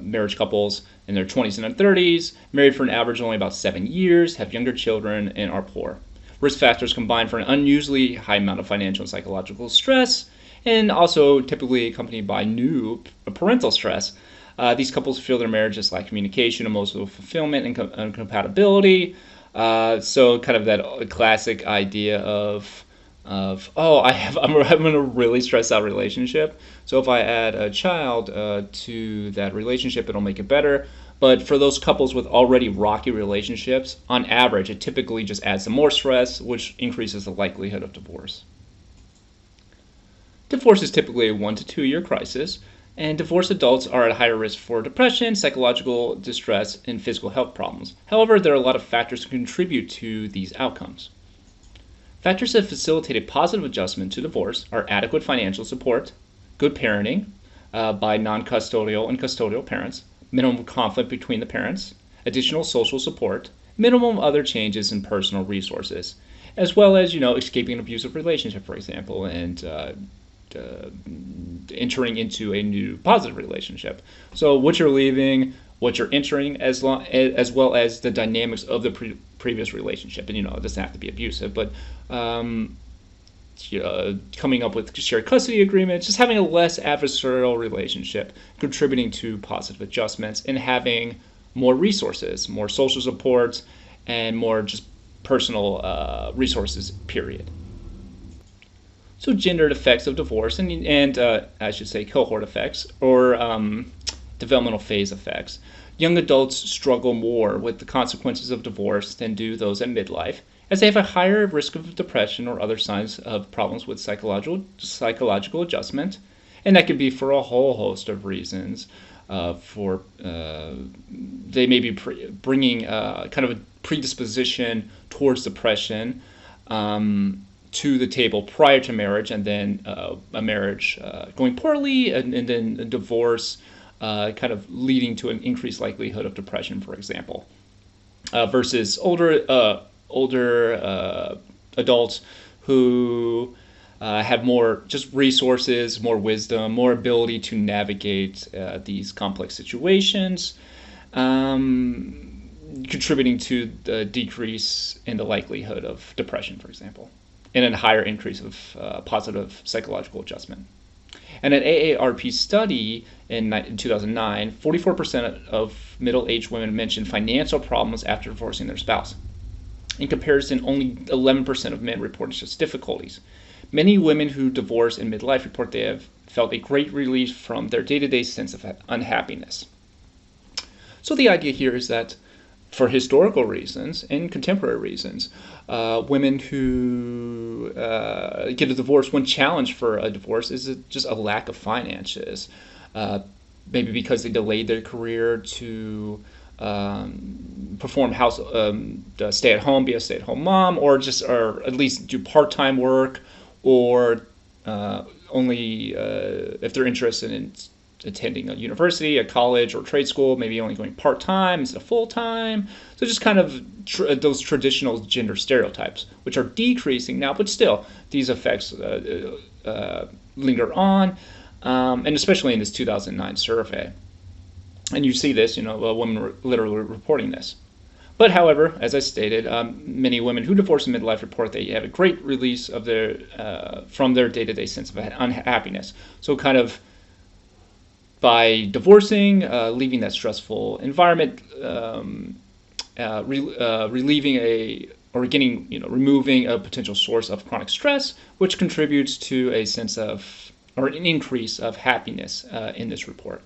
marriage couples in their 20s and their 30s, married for an average of only about 7 years, have younger children, and are poor. Risk factors combine for an unusually high amount of financial and psychological stress, and also typically accompanied by new parental stress. These couples feel their marriages lack communication, emotional fulfillment, and compatibility. So kind of that classic idea of I'm in a really stressed out relationship. So if I add a child to that relationship, it'll make it better. But for those couples with already rocky relationships, on average, it typically just adds some more stress, which increases the likelihood of divorce. Divorce is typically a 1 to 2 year crisis, and divorced adults are at higher risk for depression, psychological distress, and physical health problems. However, there are a lot of factors to contribute to these outcomes. Factors that facilitate a positive adjustment to divorce are adequate financial support, good parenting by non-custodial and custodial parents, minimum conflict between the parents, additional social support, minimum other changes in personal resources, as well as, escaping an abusive relationship, for example, and entering into a new positive relationship. So what you're leaving, what you're entering, as well as the dynamics of the previous relationship. And it doesn't have to be abusive, but coming up with shared custody agreements, just having a less adversarial relationship, contributing to positive adjustments, and having more resources, more social support, and more just personal resources, period. So gendered effects of divorce and I should say cohort effects or developmental phase effects. Young adults struggle more with the consequences of divorce than do those at midlife, as they have a higher risk of depression or other signs of problems with psychological adjustment. And that could be for a whole host of reasons. They may be bringing kind of a predisposition towards depression, to the table prior to marriage, and then a marriage going poorly, and then a divorce kind of leading to an increased likelihood of depression, for example, versus older adults who have more just resources, more wisdom, more ability to navigate these complex situations, contributing to the decrease in the likelihood of depression, for example, and a higher increase of positive psychological adjustment. And an AARP study in 2009, 44% of middle-aged women mentioned financial problems after divorcing their spouse. In comparison, only 11% of men reported such difficulties. Many women who divorce in midlife report they have felt a great relief from their day-to-day sense of unhappiness. So the idea here is that for historical reasons and contemporary reasons, women who get a divorce, one challenge for a divorce is just a lack of finances. Maybe because they delayed their career to perform stay at home, be a stay-at-home mom, or at least do part-time work, or only if they're interested in attending a university, a college, or trade school, maybe only going part-time instead of full-time. So just kind of those traditional gender stereotypes, which are decreasing now, but still these effects linger on, and especially in this 2009 survey. And you see this, women were literally reporting this. But however, as I stated, many women who divorce in midlife report they have a great release of their from their day-to-day sense of unhappiness. So kind of by divorcing, leaving that stressful environment, relieving removing a potential source of chronic stress, which contributes to a sense of or an increase of happiness in this report.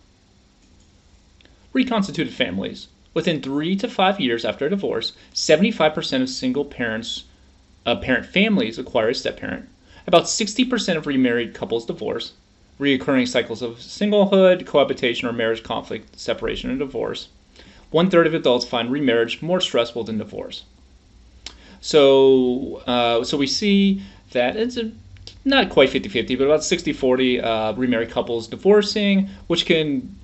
Reconstituted families. Within 3 to 5 years after a divorce, 75% of single parent families acquire a step-parent. About 60% of remarried couples divorce. Reoccurring cycles of singlehood, cohabitation, or marriage conflict, separation, and divorce. 1/3 of adults find remarriage more stressful than divorce. So we see that it's not quite 50-50, but about 60-40 remarried couples divorcing, which can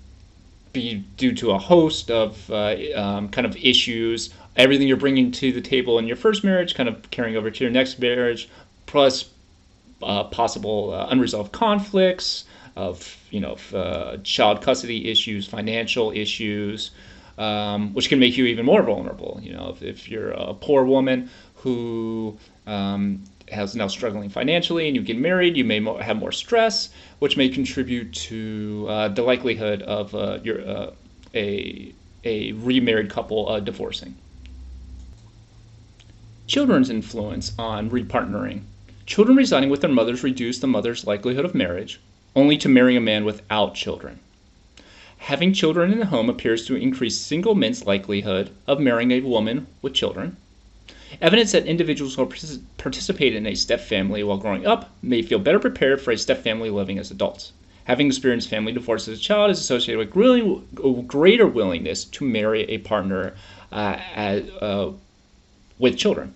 be due to a host of kind of issues. Everything you're bringing to the table in your first marriage, kind of carrying over to your next marriage, plus possible unresolved conflicts of child custody issues, financial issues, which can make you even more vulnerable. If you're a poor woman who has now struggling financially and you get married, you may have more stress, which may contribute to the likelihood of a remarried couple divorcing. Children's influence on repartnering. Children residing with their mothers reduce the mother's likelihood of marriage, only to marrying a man without children. Having children in the home appears to increase single men's likelihood of marrying a woman with children. Evidence that individuals who participate in a step-family while growing up may feel better prepared for a step-family living as adults. Having experienced family divorce as a child is associated with greater willingness to marry a partner with children.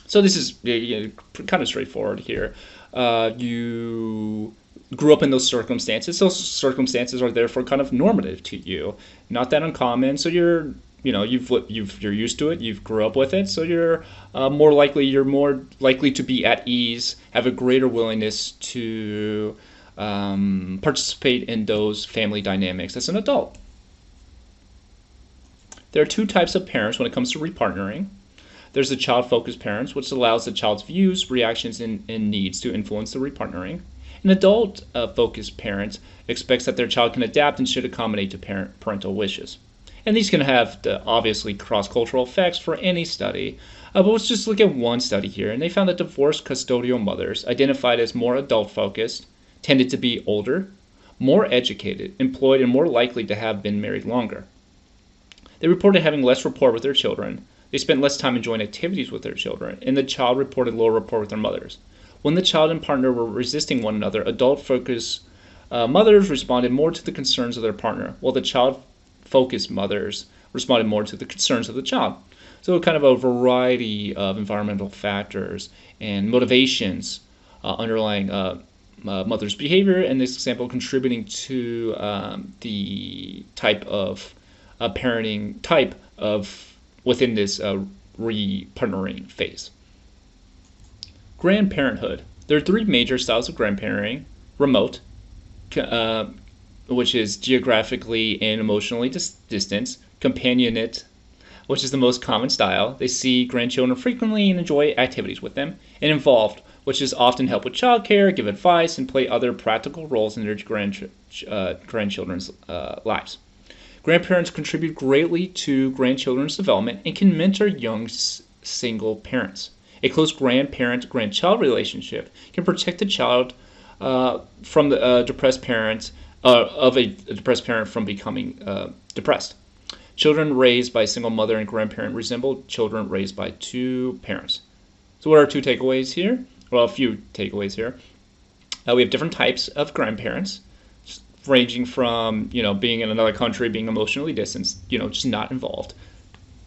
So this is kind of straightforward here. You grew up in those circumstances. Those circumstances are therefore kind of normative to you, not that uncommon. So you're used to it. You've grew up with it. So you're more likely to be at ease, have a greater willingness to participate in those family dynamics as an adult. There are two types of parents when it comes to repartnering. There's the child-focused parents, which allows the child's views, reactions, and needs to influence the repartnering. An adult-focused parent expects that their child can adapt and should accommodate to parental wishes. And these can have obviously cross-cultural effects for any study. But let's just look at one study here. And they found that divorced custodial mothers, identified as more adult-focused, tended to be older, more educated, employed, and more likely to have been married longer. They reported having less rapport with their children. They spent less time enjoying activities with their children, and the child reported lower rapport with their mothers. When the child and partner were resisting one another, adult-focused mothers responded more to the concerns of their partner, while the child-focused mothers responded more to the concerns of the child. So kind of a variety of environmental factors and motivations underlying mother's behavior, and this example contributing to the type of parenting type of within this repartnering phase. Grandparenthood. There are three major styles of grandparenting. Remote, which is geographically and emotionally distant. Companionate, which is the most common style. They see grandchildren frequently and enjoy activities with them. And involved, which is often help with childcare, give advice, and play other practical roles in their grandchildren's lives. Grandparents contribute greatly to grandchildren's development and can mentor young single parents. A close grandparent-grandchild relationship can protect the child from the depressed parent of a depressed parent from becoming depressed. Children raised by a single mother and grandparent resemble children raised by two parents. So what are two takeaways here? Well, a few takeaways here. We have different types of grandparents, ranging from being in another country, being emotionally distanced, just not involved,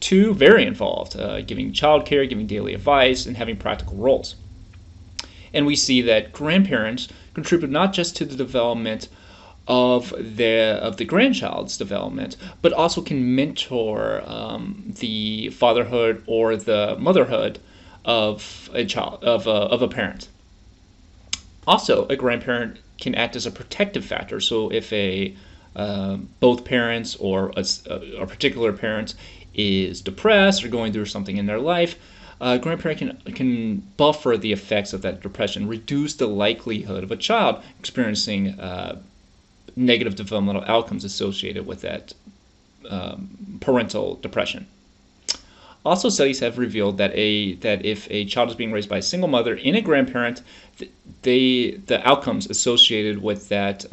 to very involved, giving childcare, giving daily advice, and having practical roles. And we see that grandparents contribute not just to the development of the grandchild's development, but also can mentor the fatherhood or the motherhood of a child, of a parent. Also, a grandparent can act as a protective factor. So if both parents or a particular parent is depressed or going through something in their life, a grandparent can buffer the effects of that depression, reduce the likelihood of a child experiencing negative developmental outcomes associated with that parental depression. Also, studies have revealed that if a child is being raised by a single mother and a grandparent, the outcomes associated with that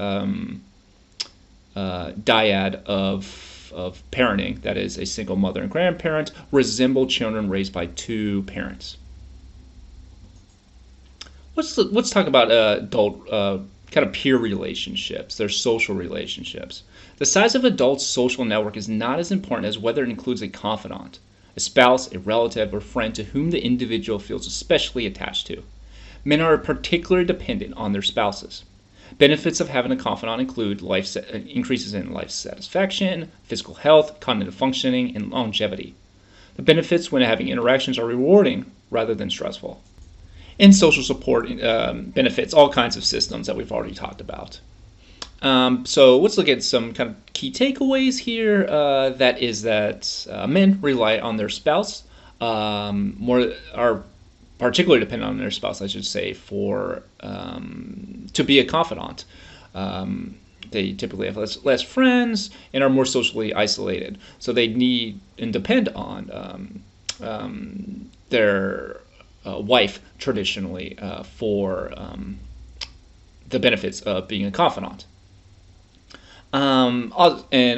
dyad of parenting, that is a single mother and grandparent, resemble children raised by two parents. Let's talk about adult kind of peer relationships, their social relationships. The size of adults' social network is not as important as whether it includes a confidant, a spouse, a relative, or friend to whom the individual feels especially attached to. Men are particularly dependent on their spouses. Benefits of having a confidant include increases in life satisfaction, physical health, cognitive functioning, and longevity. The benefits when having interactions are rewarding rather than stressful. And social support benefits all kinds of systems that we've already talked about. So let's look at some kind of key takeaways here. That is that men rely on their spouse, are particularly dependent on their spouse, I should say, for to be a confidant. They typically have less friends and are more socially isolated, so they need and depend on their wife traditionally for the benefits of being a confidant. And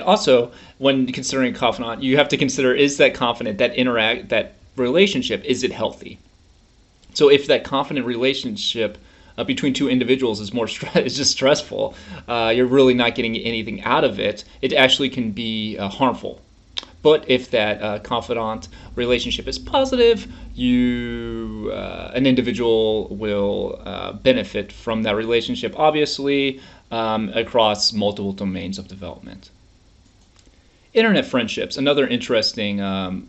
also, when considering a confidant, you have to consider, is that confidant, that relationship, is it healthy? So if that confident relationship between two individuals is is just stressful, you're really not getting anything out of it. It actually can be harmful. But if that confidant relationship is positive, an individual will benefit from that relationship, obviously, across multiple domains of development. Internet friendships, another interesting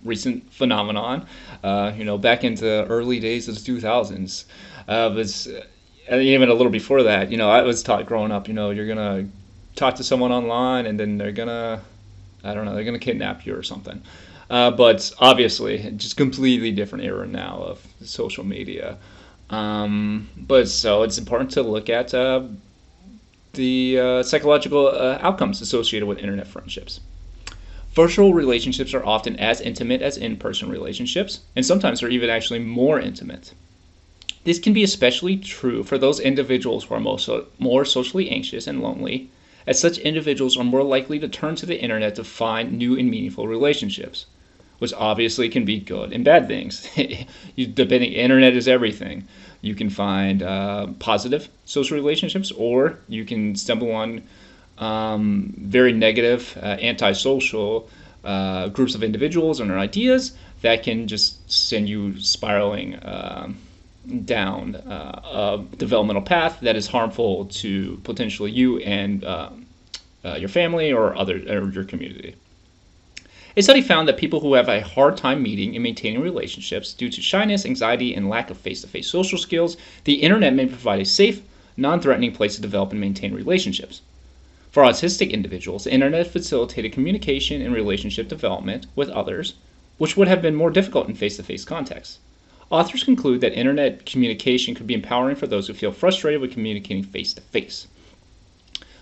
recent phenomenon. Back in the early days of the 2000s, was even a little before that. I was taught growing up. You're gonna talk to someone online, and then they're gonna kidnap you or something. But obviously, just completely different era now of social media. But so it's important to look at the psychological outcomes associated with internet friendships. Virtual relationships are often as intimate as in-person relationships, and sometimes they're even actually more intimate. This can be especially true for those individuals who are more socially anxious and lonely, as such individuals are more likely to turn to the internet to find new and meaningful relationships, which obviously can be good and bad things. Internet is everything. You can find positive social relationships, or you can stumble on very negative, antisocial groups of individuals and their ideas that can just send you spiraling down a developmental path that is harmful to potentially you and your family or your community. A study found that people who have a hard time meeting and maintaining relationships due to shyness, anxiety, and lack of face-to-face social skills, the internet may provide a safe, non-threatening place to develop and maintain relationships. For autistic individuals, the internet facilitated communication and relationship development with others, which would have been more difficult in face-to-face contexts. Authors conclude that internet communication could be empowering for those who feel frustrated with communicating face-to-face.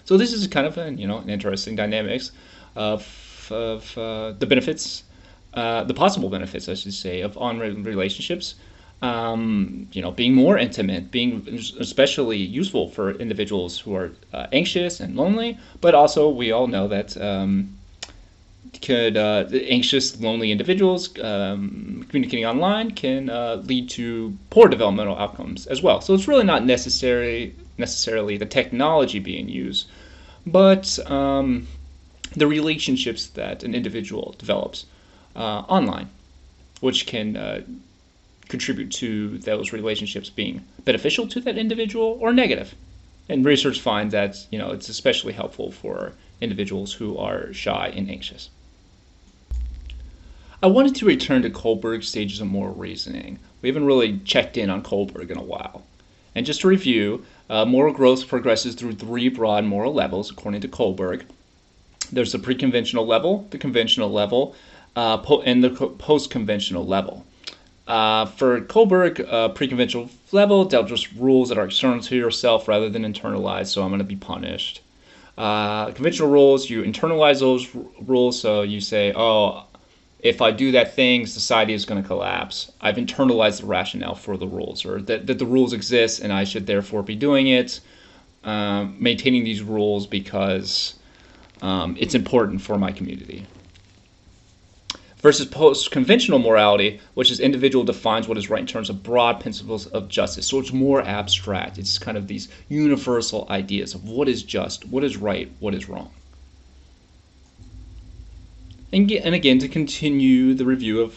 So this is kind of an interesting dynamics of the benefits, the possible benefits, I should say, of online relationships. Being more intimate, being especially useful for individuals who are anxious and lonely, but also we all know that the anxious, lonely individuals communicating online can lead to poor developmental outcomes as well. So it's really not necessarily the technology being used, but the relationships that an individual develops online, which can contribute to those relationships being beneficial to that individual or negative. And research finds that it's especially helpful for individuals who are shy and anxious. I wanted to return to Kohlberg's stages of moral reasoning. We haven't really checked in on Kohlberg in a while. And just to review, moral growth progresses through 3 broad moral levels, according to Kohlberg. There's the pre-conventional level, the conventional level, in the post-conventional level. For Kohlberg, pre-conventional level dealt with rules that are external to yourself rather than internalized, so I'm going to be punished. Conventional rules, you internalize those rules, so you say, oh, if I do that thing, society is going to collapse. I've internalized the rationale for the rules, or that the rules exist and I should therefore be doing it, maintaining these rules because it's important for my community. Versus post-conventional morality, which is individual defines what is right in terms of broad principles of justice. So it's more abstract. It's kind of these universal ideas of what is just, what is right, what is wrong. And again, to continue the review of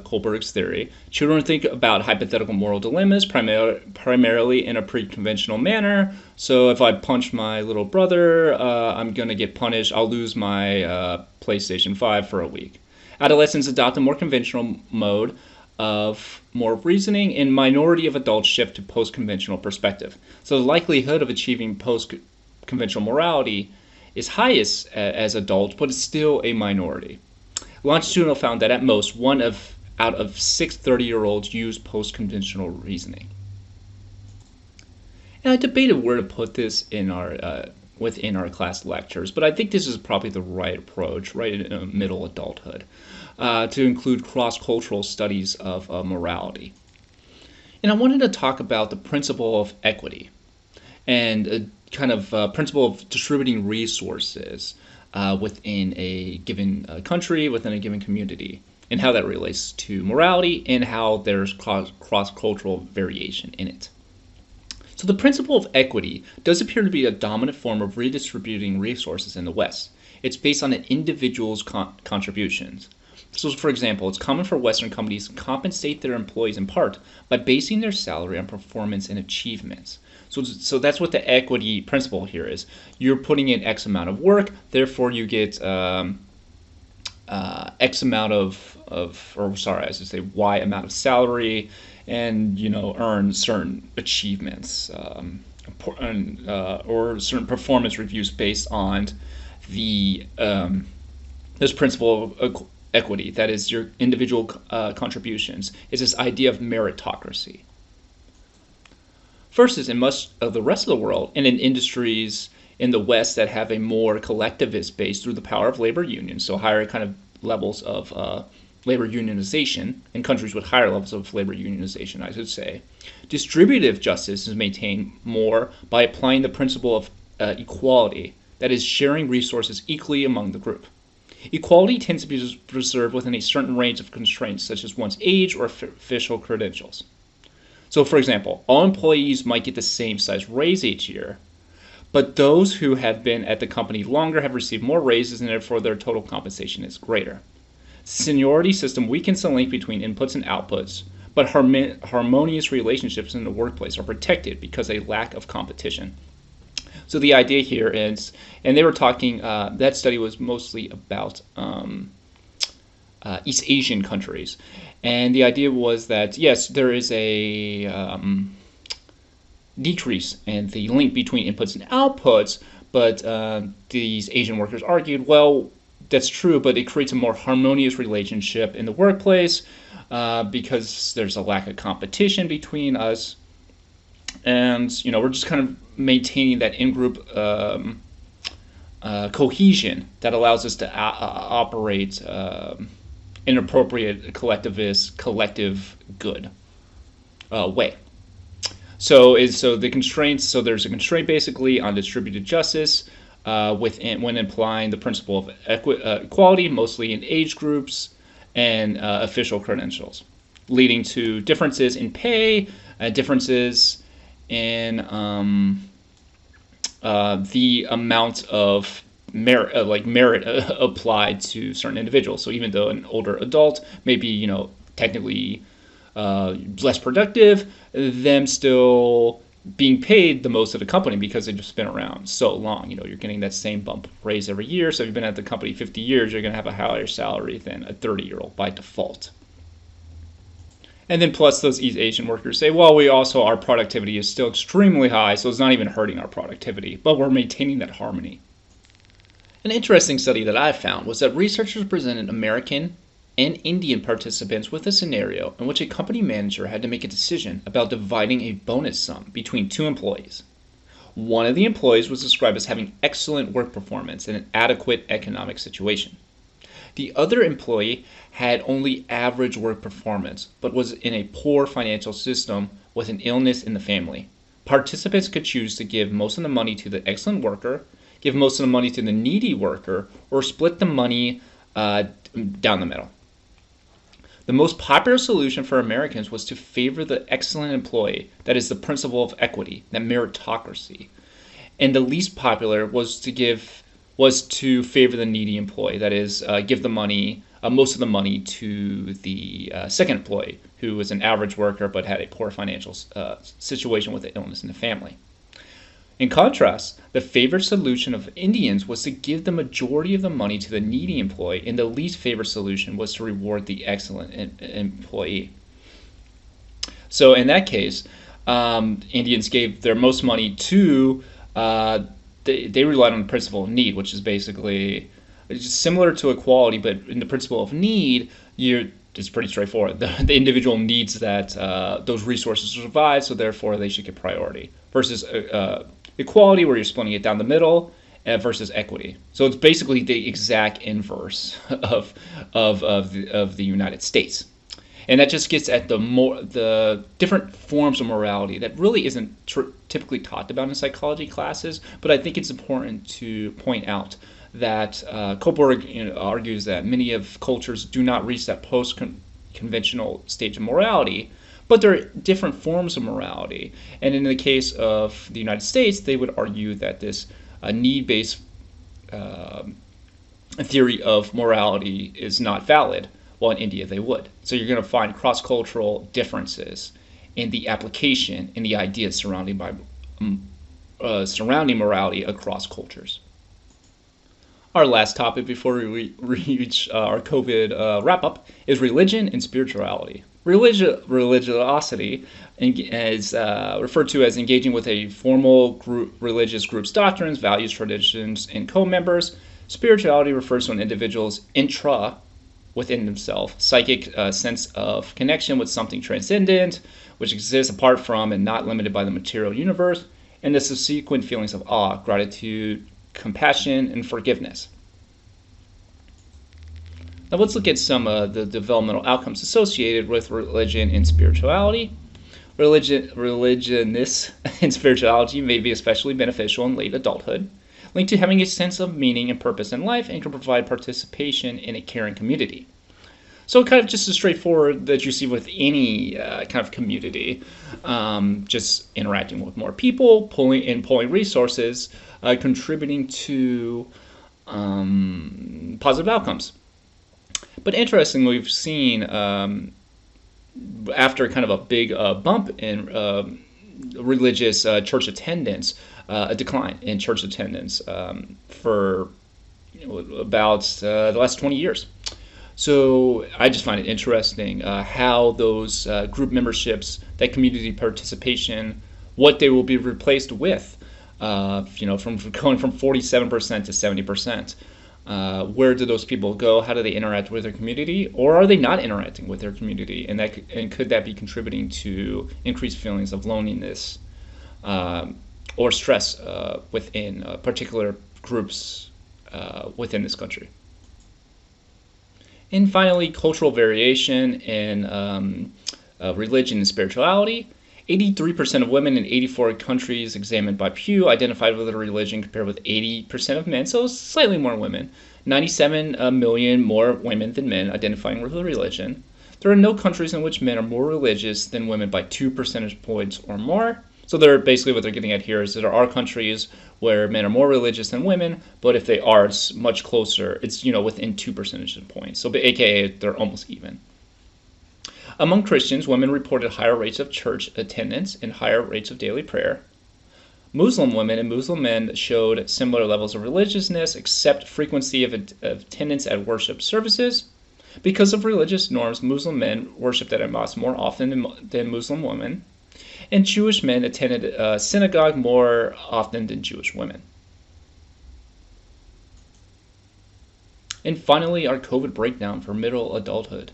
Kohlberg's theory, children think about hypothetical moral dilemmas primarily in a pre-conventional manner. So if I punch my little brother, I'm going to get punished. I'll lose my PlayStation 5 for a week. Adolescents adopt a more conventional mode of more reasoning, and minority of adults shift to post-conventional perspective. So the likelihood of achieving post-conventional morality is highest as adults, but it's still a minority. Longitudinal found that at most, out of 6 30-year-olds use post-conventional reasoning. And I debated where to put this in our within our class lectures, but I think this is probably the right approach, right in middle adulthood, to include cross-cultural studies of morality. And I wanted to talk about the principle of equity and a kind of principle of distributing resources within a given country, within a given community, and how that relates to morality and how there's cross-cultural variation in it. So the principle of equity does appear to be a dominant form of redistributing resources in the West. It's based on an individual's contributions. So for example, it's common for Western companies to compensate their employees in part by basing their salary on performance and achievements. So that's what the equity principle here is. You're putting in X amount of work, therefore you get X amount Y amount of salary, and earn certain achievements or certain performance reviews based on the this principle of equity. That is, your individual contributions. Is this idea of meritocracy. Versus in much of the rest of the world, and in industries in the West that have a more collectivist base through the power of labor unions, so higher kind of levels of labor unionization, in countries with higher levels of labor unionization, I should say, distributive justice is maintained more by applying the principle of equality, that is, sharing resources equally among the group. Equality tends to be preserved within a certain range of constraints, such as one's age or official credentials. So, for example, all employees might get the same size raise each year, but those who have been at the company longer have received more raises, and therefore their total compensation is greater. Seniority system weakens the link between inputs and outputs, but harmonious relationships in the workplace are protected because of a lack of competition. So the idea here is, and they were talking, that study was mostly about East Asian countries. And the idea was that, yes, there is a decrease in the link between inputs and outputs, but these Asian workers argued, well, that's true, but it creates a more harmonious relationship in the workplace because there's a lack of competition between us. And, we're just kind of maintaining that in-group cohesion that allows us to operate in an appropriate collectivist, collective good way. So the constraints, so there's a constraint basically on distributed justice when implying the principle of equality, mostly in age groups and official credentials, leading to differences in pay, differences in the amount of merit applied to certain individuals. So even though an older adult may be, technically less productive, them still being paid the most at the company because they've just been around so long. You're getting that same bump raise every year. So if you've been at the company 50 years, you're going to have a higher salary than a 30-year-old by default. And then plus those East Asian workers say, well, our productivity is still extremely high, so it's not even hurting our productivity, but we're maintaining that harmony. An interesting study that I found was that researchers presented American and Indian participants with a scenario in which a company manager had to make a decision about dividing a bonus sum between two employees. One of the employees was described as having excellent work performance and an adequate economic situation. The other employee had only average work performance, but was in a poor financial system with an illness in the family. Participants could choose to give most of the money to the excellent worker, give most of the money to the needy worker, or split the money down the middle. The most popular solution for Americans was to favor the excellent employee, that is the principle of equity, that meritocracy. And the least popular was to favor the needy employee, that is, give the money, most of the money to the second employee, who was an average worker but had a poor financial situation with an illness in the family. In contrast, the favored solution of Indians was to give the majority of the money to the needy employee, and the least favored solution was to reward the excellent employee. So in that case, Indians gave their most money to, they relied on the principle of need, which is basically similar to equality, but in the principle of need, it's pretty straightforward. The individual needs that those resources to survive, so therefore they should get priority. Versus equality, where you're splitting it down the middle, versus equity. So it's basically the exact inverse of the United States, and that just gets at the different forms of morality that really isn't typically talked about in psychology classes. But I think it's important to point out that Kohlberg argues that many of cultures do not reach that post-conventional stage of morality, but there are different forms of morality. And in the case of the United States, they would argue that this need-based theory of morality is not valid, while in India they would. So you're going to find cross-cultural differences in the application and the ideas surrounding morality across cultures. Our last topic before we reach our COVID wrap-up is religion and spirituality. Religiosity is referred to as engaging with a formal religious group's doctrines, values, traditions, and co-members. Spirituality refers to an individual's within themselves, psychic sense of connection with something transcendent, which exists apart from and not limited by the material universe, and the subsequent feelings of awe, gratitude, compassion, and forgiveness. Now let's look at some of the developmental outcomes associated with religion and spirituality. Religiousness and spirituality may be especially beneficial in late adulthood, linked to having a sense of meaning and purpose in life, and can provide participation in a caring community. So kind of just as straightforward that you see with any kind of community, just interacting with more people, pulling resources, contributing to positive outcomes. But interestingly, we've seen after kind of a big bump in religious church attendance, a decline in church attendance for about the last 20 years. So I just find it interesting how those group memberships, that community participation, what they will be replaced with, from going from 47% to 70%. Where do those people go? How do they interact with their community, or are they not interacting with their community? And could that be contributing to increased feelings of loneliness or stress within particular groups within this country? And finally, cultural variation in religion and spirituality. 83% of women in 84 countries examined by Pew identified with a religion, compared with 80% of men, so slightly more women. 97 million more women than men identifying with a religion. There are no countries in which men are more religious than women by 2 percentage points or more. So they're basically what they're getting at here is that there are countries where men are more religious than women, but if they are, it's much closer. It's within 2 percentage points. So aka they're almost even. Among Christians, women reported higher rates of church attendance and higher rates of daily prayer. Muslim women and Muslim men showed similar levels of religiousness, except frequency of attendance at worship services. Because of religious norms, Muslim men worshipped at a mosque more often than Muslim women, and Jewish men attended a synagogue more often than Jewish women. And finally, our COVID breakdown for middle adulthood.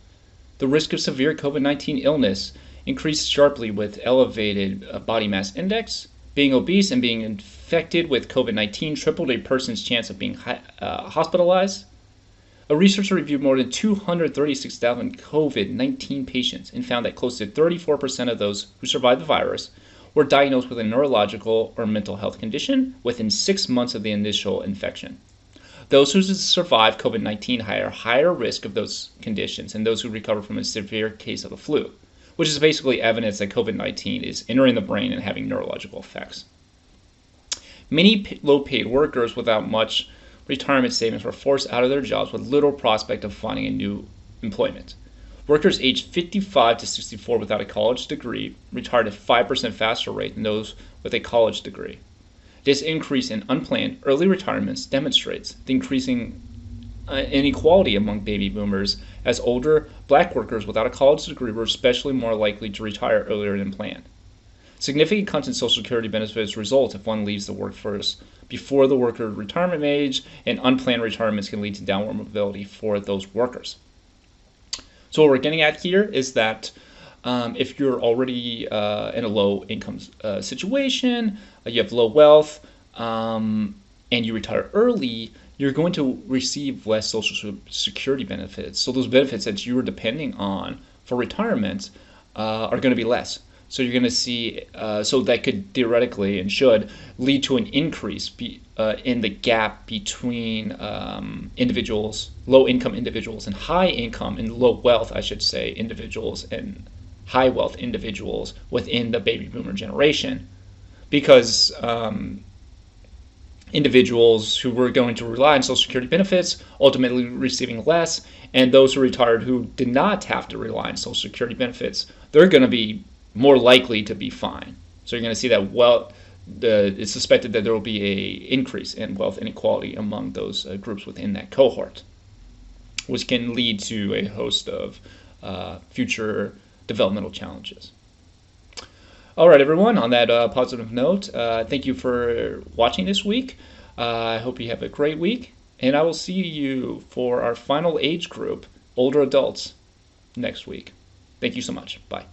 The risk of severe COVID-19 illness increased sharply with elevated body mass index. Being obese and being infected with COVID-19 tripled a person's chance of being hospitalized. A researcher reviewed more than 236,000 COVID-19 patients and found that close to 34% of those who survived the virus were diagnosed with a neurological or mental health condition within 6 months of the initial infection. Those who survive COVID-19 have a higher risk of those conditions than those who recover from a severe case of the flu, which is basically evidence that COVID-19 is entering the brain and having neurological effects. Many low-paid workers without much retirement savings were forced out of their jobs with little prospect of finding a new employment. Workers aged 55 to 64 without a college degree retired at a 5% faster rate than those with a college degree. This increase in unplanned early retirements demonstrates the increasing inequality among baby boomers, as older black workers without a college degree were especially more likely to retire earlier than planned. Significant cuts in Social Security benefits result if one leaves the workforce before the worker retirement age, and unplanned retirements can lead to downward mobility for those workers. So what we're getting at here is that if you're already in a low income situation, you have low wealth, and you retire early, you're going to receive less Social Security benefits. So those benefits that you were depending on for retirement are going to be less. So you're going to see, so that could theoretically and should lead to an increase in the gap between individuals, low-income individuals, and high-income and low-wealth, I should say, individuals and high-wealth individuals within the baby boomer generation, because individuals who were going to rely on Social Security benefits ultimately receiving less, and those who retired who did not have to rely on Social Security benefits, they're going to be more likely to be fine. So you're going to see that it's suspected that there will be an increase in wealth inequality among those groups within that cohort, which can lead to a host of future developmental challenges. All right, everyone, on that positive note, thank you for watching this week. I hope you have a great week, and I will see you for our final age group, older adults, next week. Thank you so much. Bye.